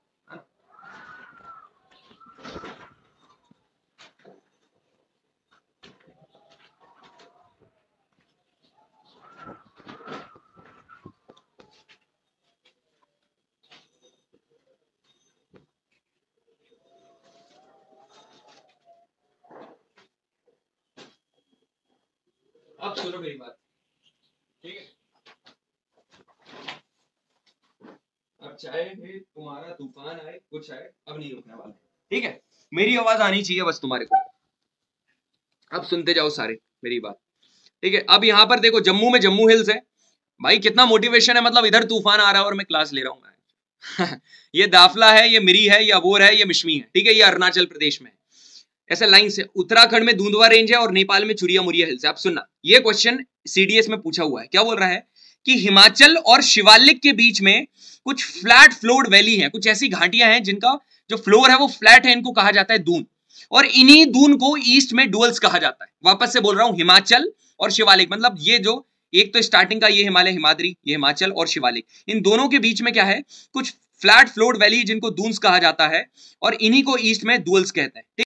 अब सुनो मेरी बात, ठीक है। अब चाहे तुम्हारा तूफान आए, कुछ आए, अब नहीं रुकने वाला, ठीक है। मेरी आवाज आनी चाहिए बस तुम्हारे को। अब सुनते जाओ सारे मेरी बात, ठीक है। अब यहां पर देखो, जम्मू में जम्मू हिल्स है। भाई कितना मोटिवेशन है, मतलब इधर तूफान आ रहा है और मैं क्लास ले रहा हूं ये दाफला है, ये मिरी है, ये अबोर है, ये मिश्मी है, ठीक है। ये अरुणाचल प्रदेश में ऐसा लाइन से। उत्तराखंड में धुंधवा रेंज है और नेपाल में चुरिया मुरिया हिल्स है। अब सुनना, ये क्वेश्चन सीडीएस में पूछा हुआ है। क्या बोल रहा है कि हिमाचल और शिवालिक के बीच में कुछ फ्लैट फ्लोर्ड वैली है, कुछ ऐसी घाटियां हैं जिनका जो फ्लोर है वो फ्लैट है, इनको कहा जाता है दून। और इन्हीं दून को ईस्ट में डुअल्स कहा जाता है। वापस से बोल रहा हूं, हिमाचल और शिवालिक, मतलब ये जो एक तो स्टार्टिंग का ये हिमालय हिमाद्री, ये हिमाचल और शिवालिक, इन दोनों के बीच में क्या है, कुछ फ्लैट फ्लोर्ड वैली जिनको दून्स कहा जाता है और इन्हीं को ईस्ट में डुअल्स कहते हैं।